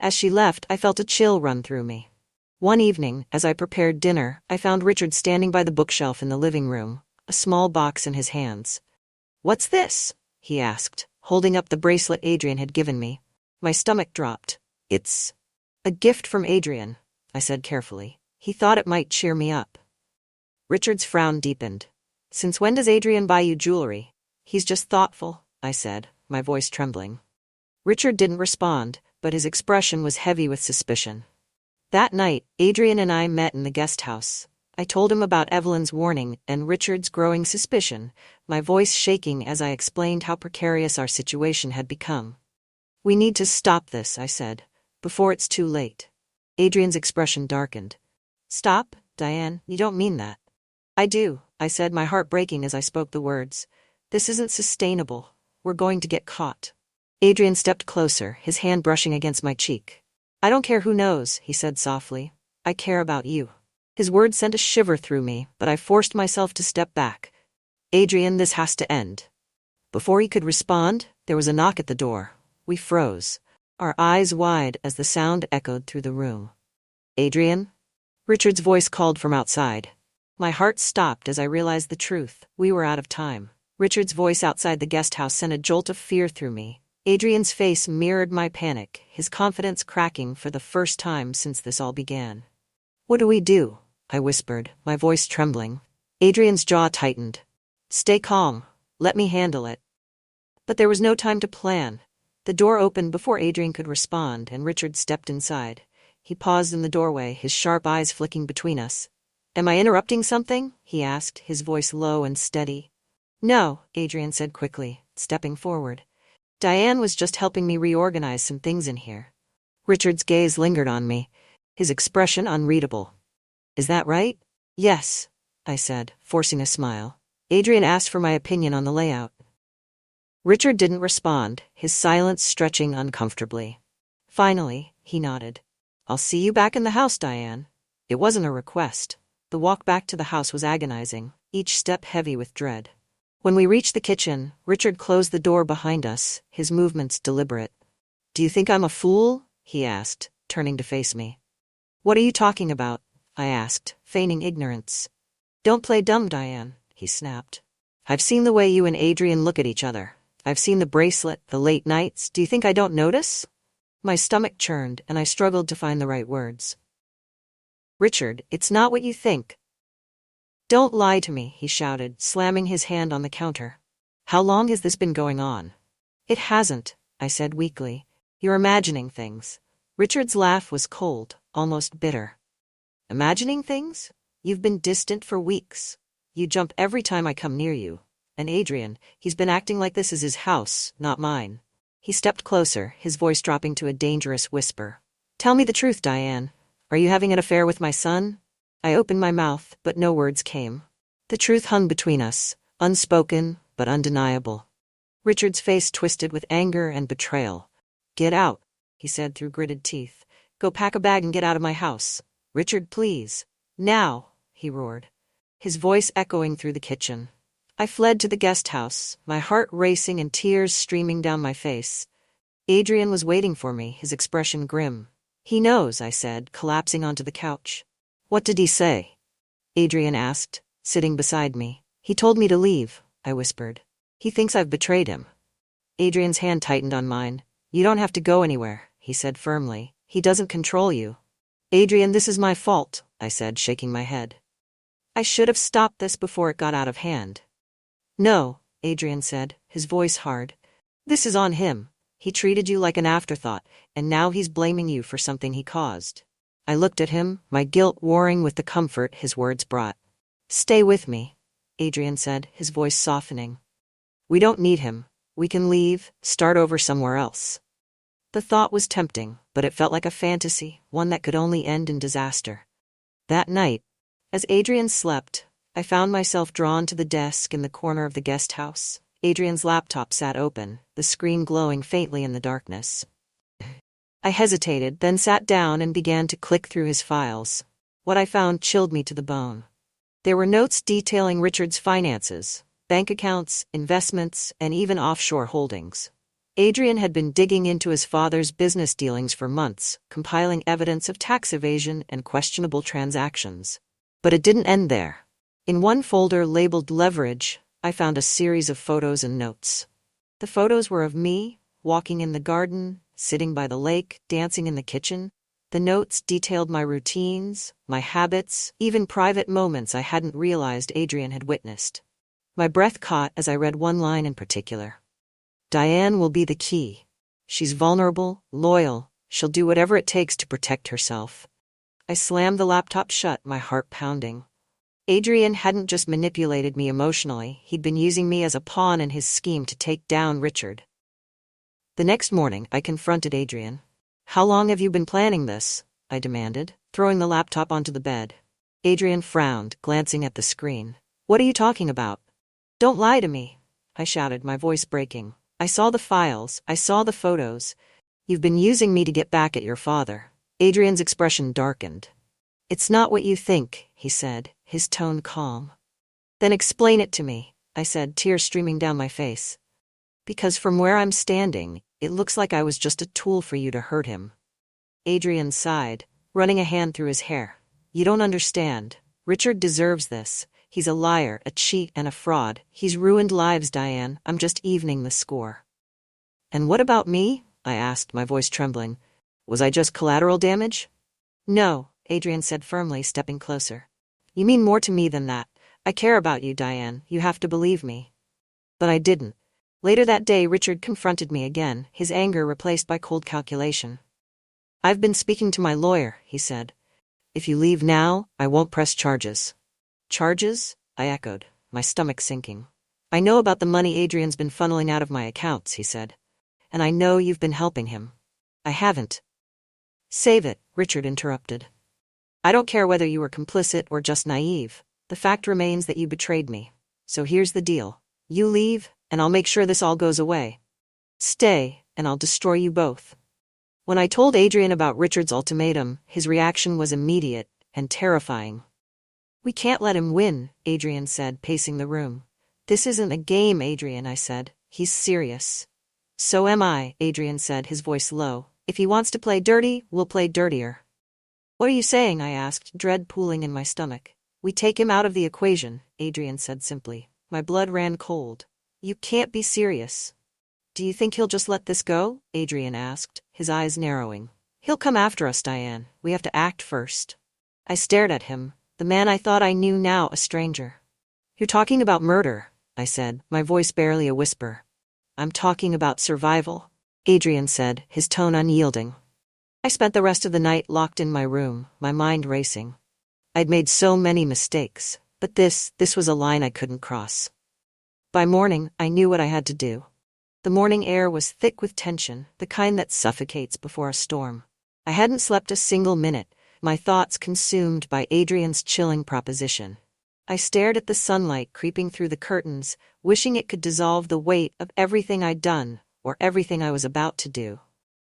As she left, I felt a chill run through me. One evening, as I prepared dinner, I found Richard standing by the bookshelf in the living room, a small box in his hands. "What's this?" he asked, holding up the bracelet Adrian had given me. My stomach dropped. "It's a gift from Adrian," I said carefully. "He thought it might cheer me up." Richard's frown deepened. "Since when does Adrian buy you jewelry?" "He's just thoughtful," I said, my voice trembling. Richard didn't respond, but his expression was heavy with suspicion. That night, Adrian and I met in the guest house. I told him about Evelyn's warning and Richard's growing suspicion, my voice shaking as I explained how precarious our situation had become. "We need to stop this," I said, "before it's too late." Adrian's expression darkened. "Stop, Diane, you don't mean that." "I do," I said, my heart breaking as I spoke the words. "This isn't sustainable. We're going to get caught." Adrian stepped closer, his hand brushing against my cheek. "I don't care who knows," he said softly. "I care about you." His words sent a shiver through me, but I forced myself to step back. "Adrian, this has to end." Before he could respond, there was a knock at the door. We froze, our eyes wide as the sound echoed through the room. "Adrian?" Richard's voice called from outside. My heart stopped as I realized the truth. We were out of time. Richard's voice outside the guest house sent a jolt of fear through me. Adrian's face mirrored my panic, his confidence cracking for the first time since this all began. "What do we do?" I whispered, my voice trembling. Adrian's jaw tightened. "Stay calm. Let me handle it." But there was no time to plan. The door opened before Adrian could respond, and Richard stepped inside. He paused in the doorway, his sharp eyes flicking between us. "Am I interrupting something?" he asked, his voice low and steady. "No," Adrian said quickly, stepping forward. "Diane was just helping me reorganize some things in here." Richard's gaze lingered on me, his expression unreadable. "Is that right?" "Yes," I said, forcing a smile. "Adrian asked for my opinion on the layout." Richard didn't respond, his silence stretching uncomfortably. Finally, he nodded. "I'll see you back in the house, Diane." It wasn't a request. The walk back to the house was agonizing, each step heavy with dread. When we reached the kitchen, Richard closed the door behind us, his movements deliberate. "Do you think I'm a fool?" he asked, turning to face me. "What are you talking about?" I asked, feigning ignorance. "Don't play dumb, Diane," he snapped. "I've seen the way you and Adrian look at each other. I've seen the bracelet, the late nights. Do you think I don't notice?" My stomach churned, and I struggled to find the right words. "Richard, it's not what you think." "Don't lie to me," he shouted, slamming his hand on the counter. "How long has this been going on?" "It hasn't," I said weakly. "You're imagining things." Richard's laugh was cold, almost bitter. "Imagining things? You've been distant for weeks. You jump every time I come near you. And Adrian, he's been acting like this is his house, not mine." He stepped closer, his voice dropping to a dangerous whisper. "Tell me the truth, Diane. Are you having an affair with my son?" I opened my mouth, but no words came. The truth hung between us, unspoken, but undeniable. Richard's face twisted with anger and betrayal. "Get out," he said through gritted teeth. "Go pack a bag and get out of my house. Richard, please. Now," he roared, his voice echoing through the kitchen. I fled to the guest house, my heart racing and tears streaming down my face. Adrian was waiting for me, his expression grim. "He knows," I said, collapsing onto the couch. "What did he say?" Adrian asked, sitting beside me. "He told me to leave," I whispered. "He thinks I've betrayed him." Adrian's hand tightened on mine. "You don't have to go anywhere," he said firmly. "He doesn't control you." "Adrian, this is my fault," I said, shaking my head. "I should have stopped this before it got out of hand." "No," Adrian said, his voice hard. "This is on him. He treated you like an afterthought, and now he's blaming you for something he caused." I looked at him, my guilt warring with the comfort his words brought. "Stay with me," Adrian said, his voice softening. "We don't need him. We can leave, start over somewhere else." The thought was tempting, but it felt like a fantasy, one that could only end in disaster. That night, as Adrian slept, I found myself drawn to the desk in the corner of the guest house. Adrian's laptop sat open, the screen glowing faintly in the darkness. I hesitated, then sat down and began to click through his files. What I found chilled me to the bone. There were notes detailing Richard's finances, bank accounts, investments, and even offshore holdings. Adrian had been digging into his father's business dealings for months, compiling evidence of tax evasion and questionable transactions. But it didn't end there. In one folder labeled Leverage, I found a series of photos and notes. The photos were of me, walking in the garden, sitting by the lake, dancing in the kitchen. The notes detailed my routines, my habits, even private moments I hadn't realized Adrian had witnessed. My breath caught as I read one line in particular. "Diane will be the key. She's vulnerable, loyal, she'll do whatever it takes to protect herself." I slammed the laptop shut, my heart pounding. Adrian hadn't just manipulated me emotionally, he'd been using me as a pawn in his scheme to take down Richard. The next morning, I confronted Adrian. "How long have you been planning this?" I demanded, throwing the laptop onto the bed. Adrian frowned, glancing at the screen. "What are you talking about?" "Don't lie to me," I shouted, my voice breaking. "I saw the files, I saw the photos. You've been using me to get back at your father." Adrian's expression darkened. "It's not what you think," he said, his tone calm. "Then explain it to me," I said, tears streaming down my face. "Because from where I'm standing, it looks like I was just a tool for you to hurt him." Adrian sighed, running a hand through his hair. "You don't understand. Richard deserves this. He's a liar, a cheat, and a fraud. He's ruined lives, Diane. I'm just evening the score." "And what about me?" I asked, my voice trembling. "Was I just collateral damage?" "No," Adrian said firmly, stepping closer. "You mean more to me than that. I care about you, Diane. You have to believe me." But I didn't. Later that day, Richard confronted me again, his anger replaced by cold calculation. "I've been speaking to my lawyer," he said. "If you leave now, I won't press charges." "Charges?" I echoed, my stomach sinking. "I know about the money Adrian's been funneling out of my accounts," he said. "And I know you've been helping him." "I haven't." "Save it," Richard interrupted. "I don't care whether you were complicit or just naive. The fact remains that you betrayed me. So here's the deal. You leave, and I'll make sure this all goes away. Stay, and I'll destroy you both." When I told Adrian about Richard's ultimatum, his reaction was immediate and terrifying. "We can't let him win," Adrian said, pacing the room. "This isn't a game, Adrian," I said. "He's serious." "So am I," Adrian said, his voice low. "If he wants to play dirty, we'll play dirtier." "What are you saying?" I asked, dread pooling in my stomach. "We take him out of the equation," Adrian said simply. My blood ran cold. "You can't be serious." "Do you think he'll just let this go?" Adrian asked, his eyes narrowing. "He'll come after us, Diane. We have to act first." I stared at him, the man I thought I knew, now a stranger. "You're talking about murder," I said, my voice barely a whisper. "I'm talking about survival," Adrian said, his tone unyielding. I spent the rest of the night locked in my room, my mind racing. I'd made so many mistakes, but this was a line I couldn't cross. By morning, I knew what I had to do. The morning air was thick with tension, the kind that suffocates before a storm. I hadn't slept a single minute, my thoughts consumed by Adrian's chilling proposition. I stared at the sunlight creeping through the curtains, wishing it could dissolve the weight of everything I'd done, or everything I was about to do.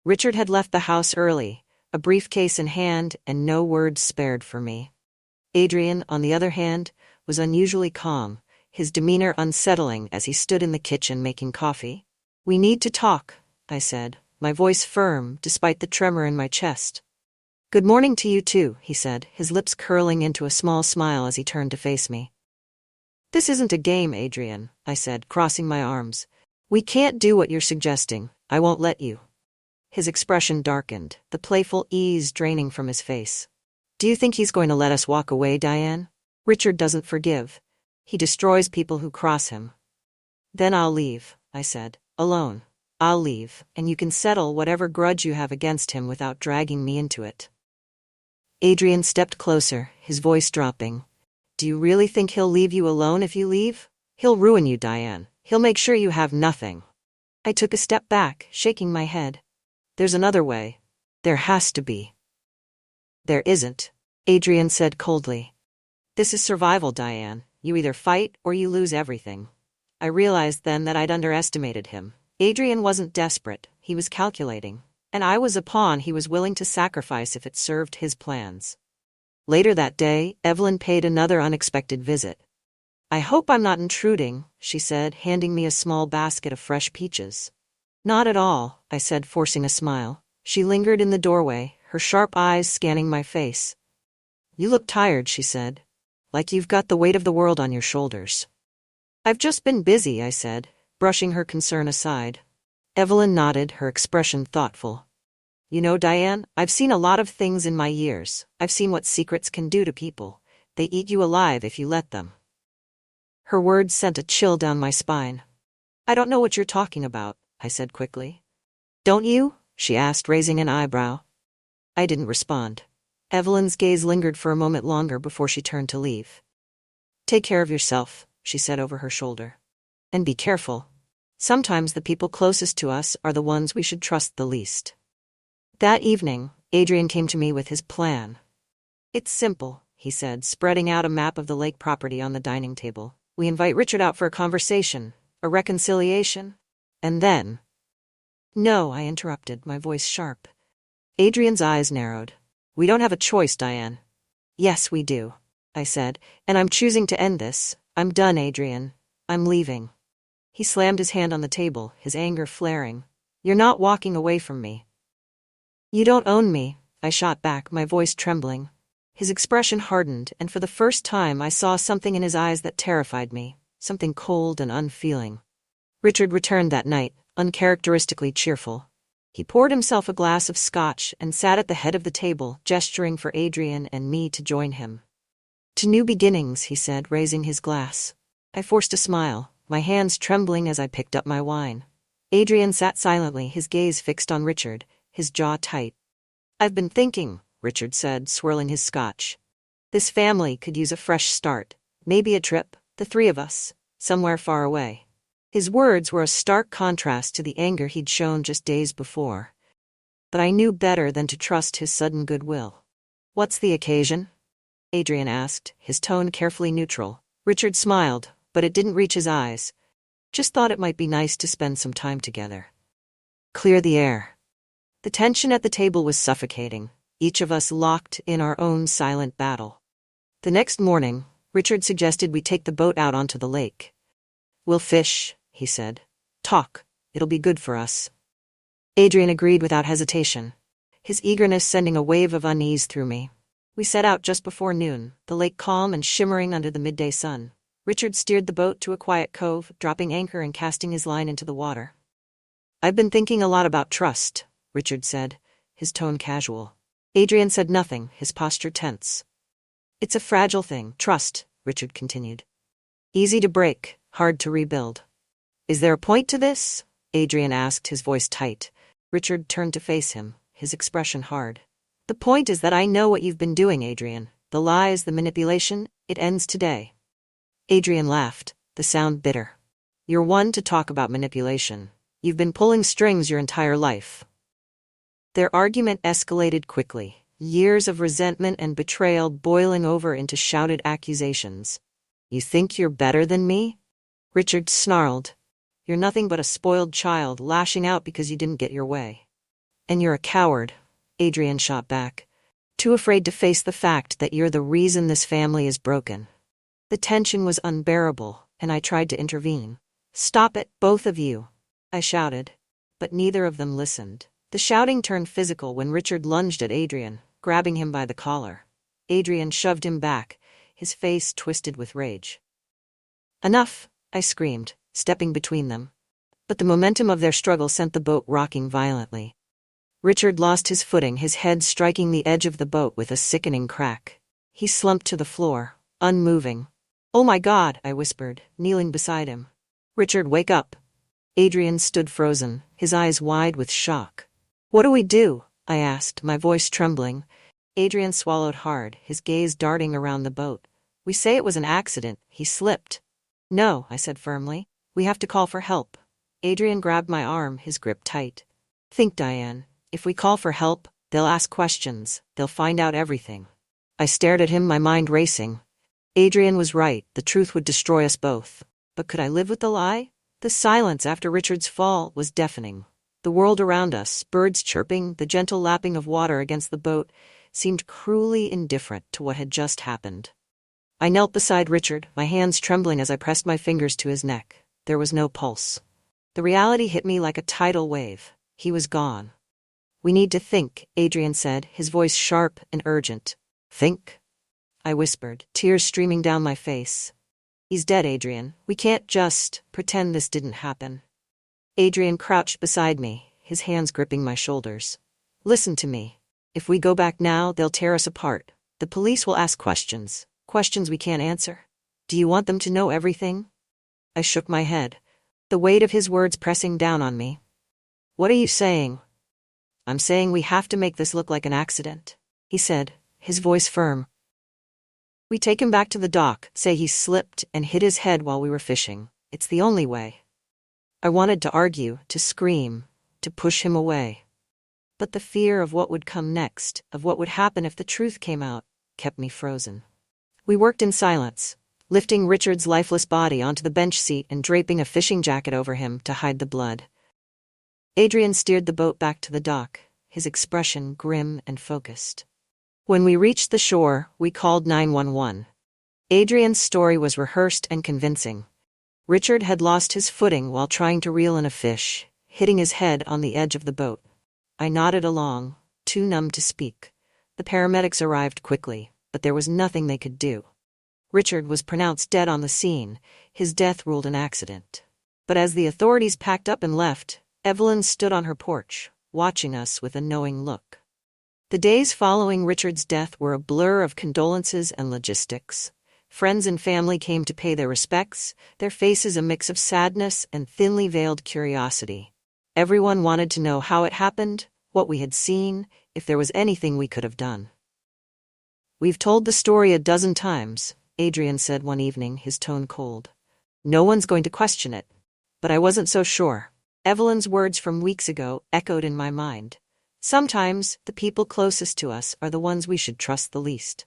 Richard had left the house early, a briefcase in hand, and no words spared for me. Adrian, on the other hand, was unusually calm, his demeanor unsettling as he stood in the kitchen making coffee. "We need to talk," I said, my voice firm despite the tremor in my chest. "Good morning to you too," he said, his lips curling into a small smile as he turned to face me. "This isn't a game, Adrian," I said, crossing my arms. "We can't do what you're suggesting. I won't let you." His expression darkened, the playful ease draining from his face. "Do you think he's going to let us walk away, Diane? Richard doesn't forgive. He destroys people who cross him." "Then I'll leave," I said. "Alone. I'll leave, and you can settle whatever grudge you have against him without dragging me into it." Adrian stepped closer, his voice dropping. "Do you really think he'll leave you alone if you leave? He'll ruin you, Diane. He'll make sure you have nothing." I took a step back, shaking my head. "There's another way. There has to be." "There isn't," Adrian said coldly. "This is survival, Diane. You either fight or you lose everything." I realized then that I'd underestimated him. Adrian wasn't desperate, he was calculating. And I was a pawn he was willing to sacrifice if it served his plans. Later that day, Evelyn paid another unexpected visit. "I hope I'm not intruding," she said, handing me a small basket of fresh peaches. "Not at all," I said, forcing a smile. She lingered in the doorway, her sharp eyes scanning my face. "You look tired," she said. "Like you've got the weight of the world on your shoulders." "I've just been busy," I said, brushing her concern aside. Evelyn nodded, her expression thoughtful. "You know, Diane, I've seen a lot of things in my years. I've seen what secrets can do to people. They eat you alive if you let them." Her words sent a chill down my spine. "I don't know what you're talking about," I said quickly. "Don't you?" she asked, raising an eyebrow. I didn't respond. Evelyn's gaze lingered for a moment longer before she turned to leave. Take care of yourself, she said over her shoulder. And be careful. Sometimes the people closest to us are the ones we should trust the least. That evening, Adrian came to me with his plan. It's simple, he said, spreading out a map of the lake property on the dining table. We invite Richard out for a conversation, a reconciliation, and then... No, I interrupted, my voice sharp. Adrian's eyes narrowed. We don't have a choice, Diane. Yes, we do, I said, and I'm choosing to end this. I'm done, Adrian. I'm leaving. He slammed his hand on the table, his anger flaring. You're not walking away from me. You don't own me, I shot back, my voice trembling. His expression hardened, and for the first time I saw something in his eyes that terrified me, something cold and unfeeling. Richard returned that night, uncharacteristically cheerful. He poured himself a glass of scotch and sat at the head of the table, gesturing for Adrian and me to join him. To new beginnings, he said, raising his glass. I forced a smile, my hands trembling as I picked up my wine. Adrian sat silently, his gaze fixed on Richard, his jaw tight. I've been thinking, Richard said, swirling his scotch. This family could use a fresh start, maybe a trip, the three of us, somewhere far away. His words were a stark contrast to the anger he'd shown just days before. But I knew better than to trust his sudden goodwill. What's the occasion? Adrian asked, his tone carefully neutral. Richard smiled, but it didn't reach his eyes. Just thought it might be nice to spend some time together. Clear the air. The tension at the table was suffocating, each of us locked in our own silent battle. The next morning, Richard suggested we take the boat out onto the lake. We'll fish, he said. Talk. It'll be good for us. Adrian agreed without hesitation, his eagerness sending a wave of unease through me. We set out just before noon, the lake calm and shimmering under the midday sun. Richard steered the boat to a quiet cove, dropping anchor and casting his line into the water. I've been thinking a lot about trust, Richard said, his tone casual. Adrian said nothing, his posture tense. It's a fragile thing, trust, Richard continued. Easy to break, hard to rebuild. Is there a point to this? Adrian asked, his voice tight. Richard turned to face him, his expression hard. The point is that I know what you've been doing, Adrian. The lies, the manipulation, it ends today. Adrian laughed, the sound bitter. You're one to talk about manipulation. You've been pulling strings your entire life. Their argument escalated quickly, years of resentment and betrayal boiling over into shouted accusations. You think you're better than me? Richard snarled. You're nothing but a spoiled child lashing out because you didn't get your way. And you're a coward, Adrian shot back, too afraid to face the fact that you're the reason this family is broken. The tension was unbearable, and I tried to intervene. Stop it, both of you, I shouted. But neither of them listened. The shouting turned physical when Richard lunged at Adrian, grabbing him by the collar. Adrian shoved him back, his face twisted with rage. Enough, I screamed, stepping between them. But the momentum of their struggle sent the boat rocking violently. Richard lost his footing, his head striking the edge of the boat with a sickening crack. He slumped to the floor, unmoving. Oh my God, I whispered, kneeling beside him. Richard, wake up. Adrian stood frozen, his eyes wide with shock. What do we do? I asked, my voice trembling. Adrian swallowed hard, his gaze darting around the boat. We say it was an accident, he slipped. No, I said firmly. We have to call for help. Adrian grabbed my arm, his grip tight. Think, Diane. If we call for help, they'll ask questions, they'll find out everything. I stared at him, my mind racing. Adrian was right, the truth would destroy us both. But could I live with the lie? The silence after Richard's fall was deafening. The world around us, birds chirping, the gentle lapping of water against the boat, seemed cruelly indifferent to what had just happened. I knelt beside Richard, my hands trembling as I pressed my fingers to his neck. There was no pulse. The reality hit me like a tidal wave. He was gone. We need to think, Adrian said, his voice sharp and urgent. Think? I whispered, tears streaming down my face. He's dead, Adrian. We can't just pretend this didn't happen. Adrian crouched beside me, his hands gripping my shoulders. Listen to me. If we go back now, they'll tear us apart. The police will ask questions. Questions we can't answer. Do you want them to know everything? I shook my head, the weight of his words pressing down on me. What are you saying? I'm saying we have to make this look like an accident, he said, his voice firm. We take him back to the dock, say he slipped and hit his head while we were fishing. It's the only way. I wanted to argue, to scream, to push him away. But the fear of what would come next, of what would happen if the truth came out, kept me frozen. We worked in silence, lifting Richard's lifeless body onto the bench seat and draping a fishing jacket over him to hide the blood. Adrian steered the boat back to the dock, his expression grim and focused. When we reached the shore, we called 911. Adrian's story was rehearsed and convincing. Richard had lost his footing while trying to reel in a fish, hitting his head on the edge of the boat. I nodded along, too numb to speak. The paramedics arrived quickly, but there was nothing they could do. Richard was pronounced dead on the scene, his death ruled an accident. But as the authorities packed up and left, Evelyn stood on her porch, watching us with a knowing look. The days following Richard's death were a blur of condolences and logistics. Friends and family came to pay their respects, their faces a mix of sadness and thinly veiled curiosity. Everyone wanted to know how it happened, what we had seen, if there was anything we could have done. "We've told the story a dozen times," Adrian said one evening, his tone cold. "No one's going to question it." But I wasn't so sure. Evelyn's words from weeks ago echoed in my mind. Sometimes, the people closest to us are the ones we should trust the least.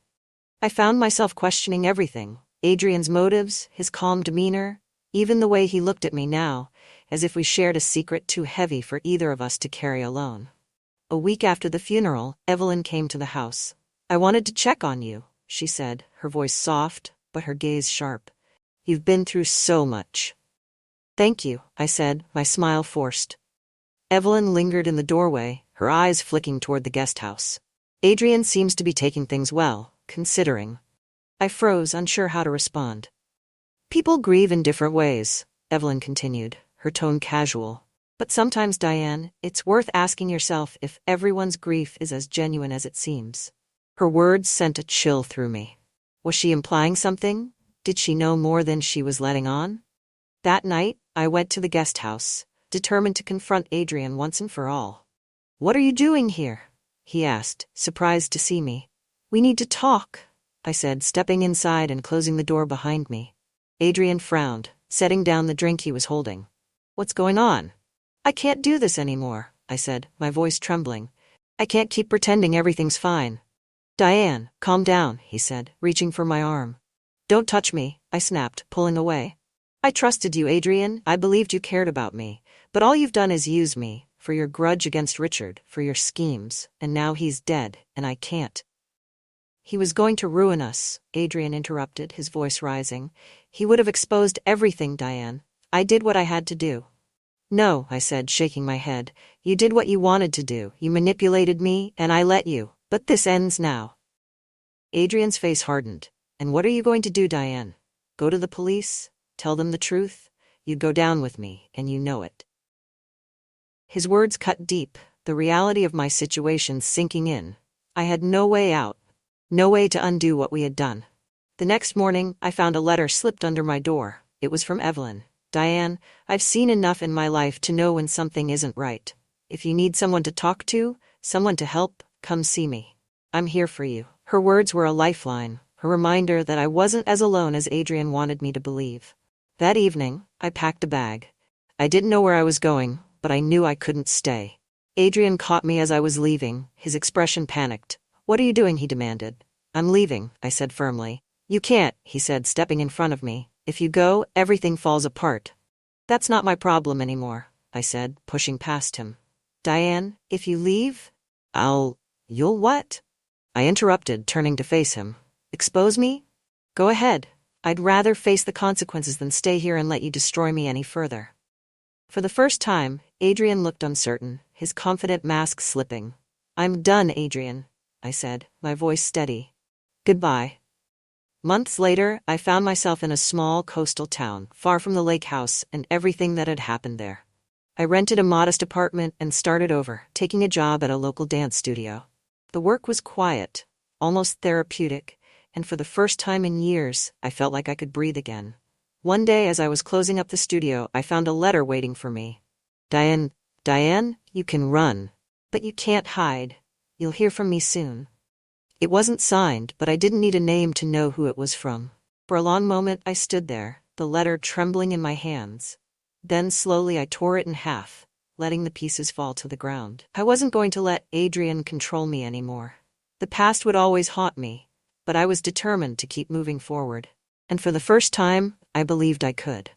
I found myself questioning everything: Adrian's motives, his calm demeanor, even the way he looked at me now, as if we shared a secret too heavy for either of us to carry alone. A week after the funeral, Evelyn came to the house. "I wanted to check on you," she said, her voice soft, but her gaze sharp. "You've been through so much." "Thank you," I said, my smile forced. Evelyn lingered in the doorway, her eyes flicking toward the guest house. "Adrian seems to be taking things well, considering." I froze, unsure how to respond. "People grieve in different ways," Evelyn continued, her tone casual. "But sometimes, Diane, it's worth asking yourself if everyone's grief is as genuine as it seems." Her words sent a chill through me. Was she implying something? Did she know more than she was letting on? That night, I went to the guest house, determined to confront Adrian once and for all. "What are you doing here?" he asked, surprised to see me. "We need to talk," I said, stepping inside and closing the door behind me. Adrian frowned, setting down the drink he was holding. "What's going on?" "I can't do this anymore," I said, my voice trembling. "I can't keep pretending everything's fine." "Diane, calm down," he said, reaching for my arm. "Don't touch me," I snapped, pulling away. "I trusted you, Adrian. I believed you cared about me. But all you've done is use me, for your grudge against Richard, for your schemes, and now he's dead, and I can't." "He was going to ruin us," Adrian interrupted, his voice rising. "He would have exposed everything, Diane. I did what I had to do." "No," I said, shaking my head. "You did what you wanted to do. You manipulated me, and I let you. But this ends now." Adrian's face hardened. "And what are you going to do, Diane? Go to the police? Tell them the truth? You'd go down with me, and you know it." His words cut deep, the reality of my situation sinking in. I had no way out. No way to undo what we had done. The next morning, I found a letter slipped under my door. It was from Evelyn. "Diane, I've seen enough in my life to know when something isn't right. If you need someone to talk to, someone to help, come see me. I'm here for you." Her words were a lifeline, a reminder that I wasn't as alone as Adrian wanted me to believe. That evening, I packed a bag. I didn't know where I was going, but I knew I couldn't stay. Adrian caught me as I was leaving, his expression panicked. "What are you doing?" he demanded. "I'm leaving," I said firmly. "You can't," he said, stepping in front of me. "If you go, everything falls apart." "That's not my problem anymore," I said, pushing past him. "Diane, if you leave, You'll what?" I interrupted, turning to face him. "Expose me? Go ahead. I'd rather face the consequences than stay here and let you destroy me any further." For the first time, Adrian looked uncertain, his confident mask slipping. "I'm done, Adrian," I said, my voice steady. "Goodbye." Months later, I found myself in a small coastal town, far from the lake house and everything that had happened there. I rented a modest apartment and started over, taking a job at a local dance studio. The work was quiet, almost therapeutic, and for the first time in years, I felt like I could breathe again. One day, as I was closing up the studio, I found a letter waiting for me. Diane, you can run, but you can't hide. You'll hear from me soon." It wasn't signed, but I didn't need a name to know who it was from. For a long moment I stood there, the letter trembling in my hands. Then slowly I tore it in half, letting the pieces fall to the ground. I wasn't going to let Adrian control me anymore. The past would always haunt me, but I was determined to keep moving forward. And for the first time, I believed I could.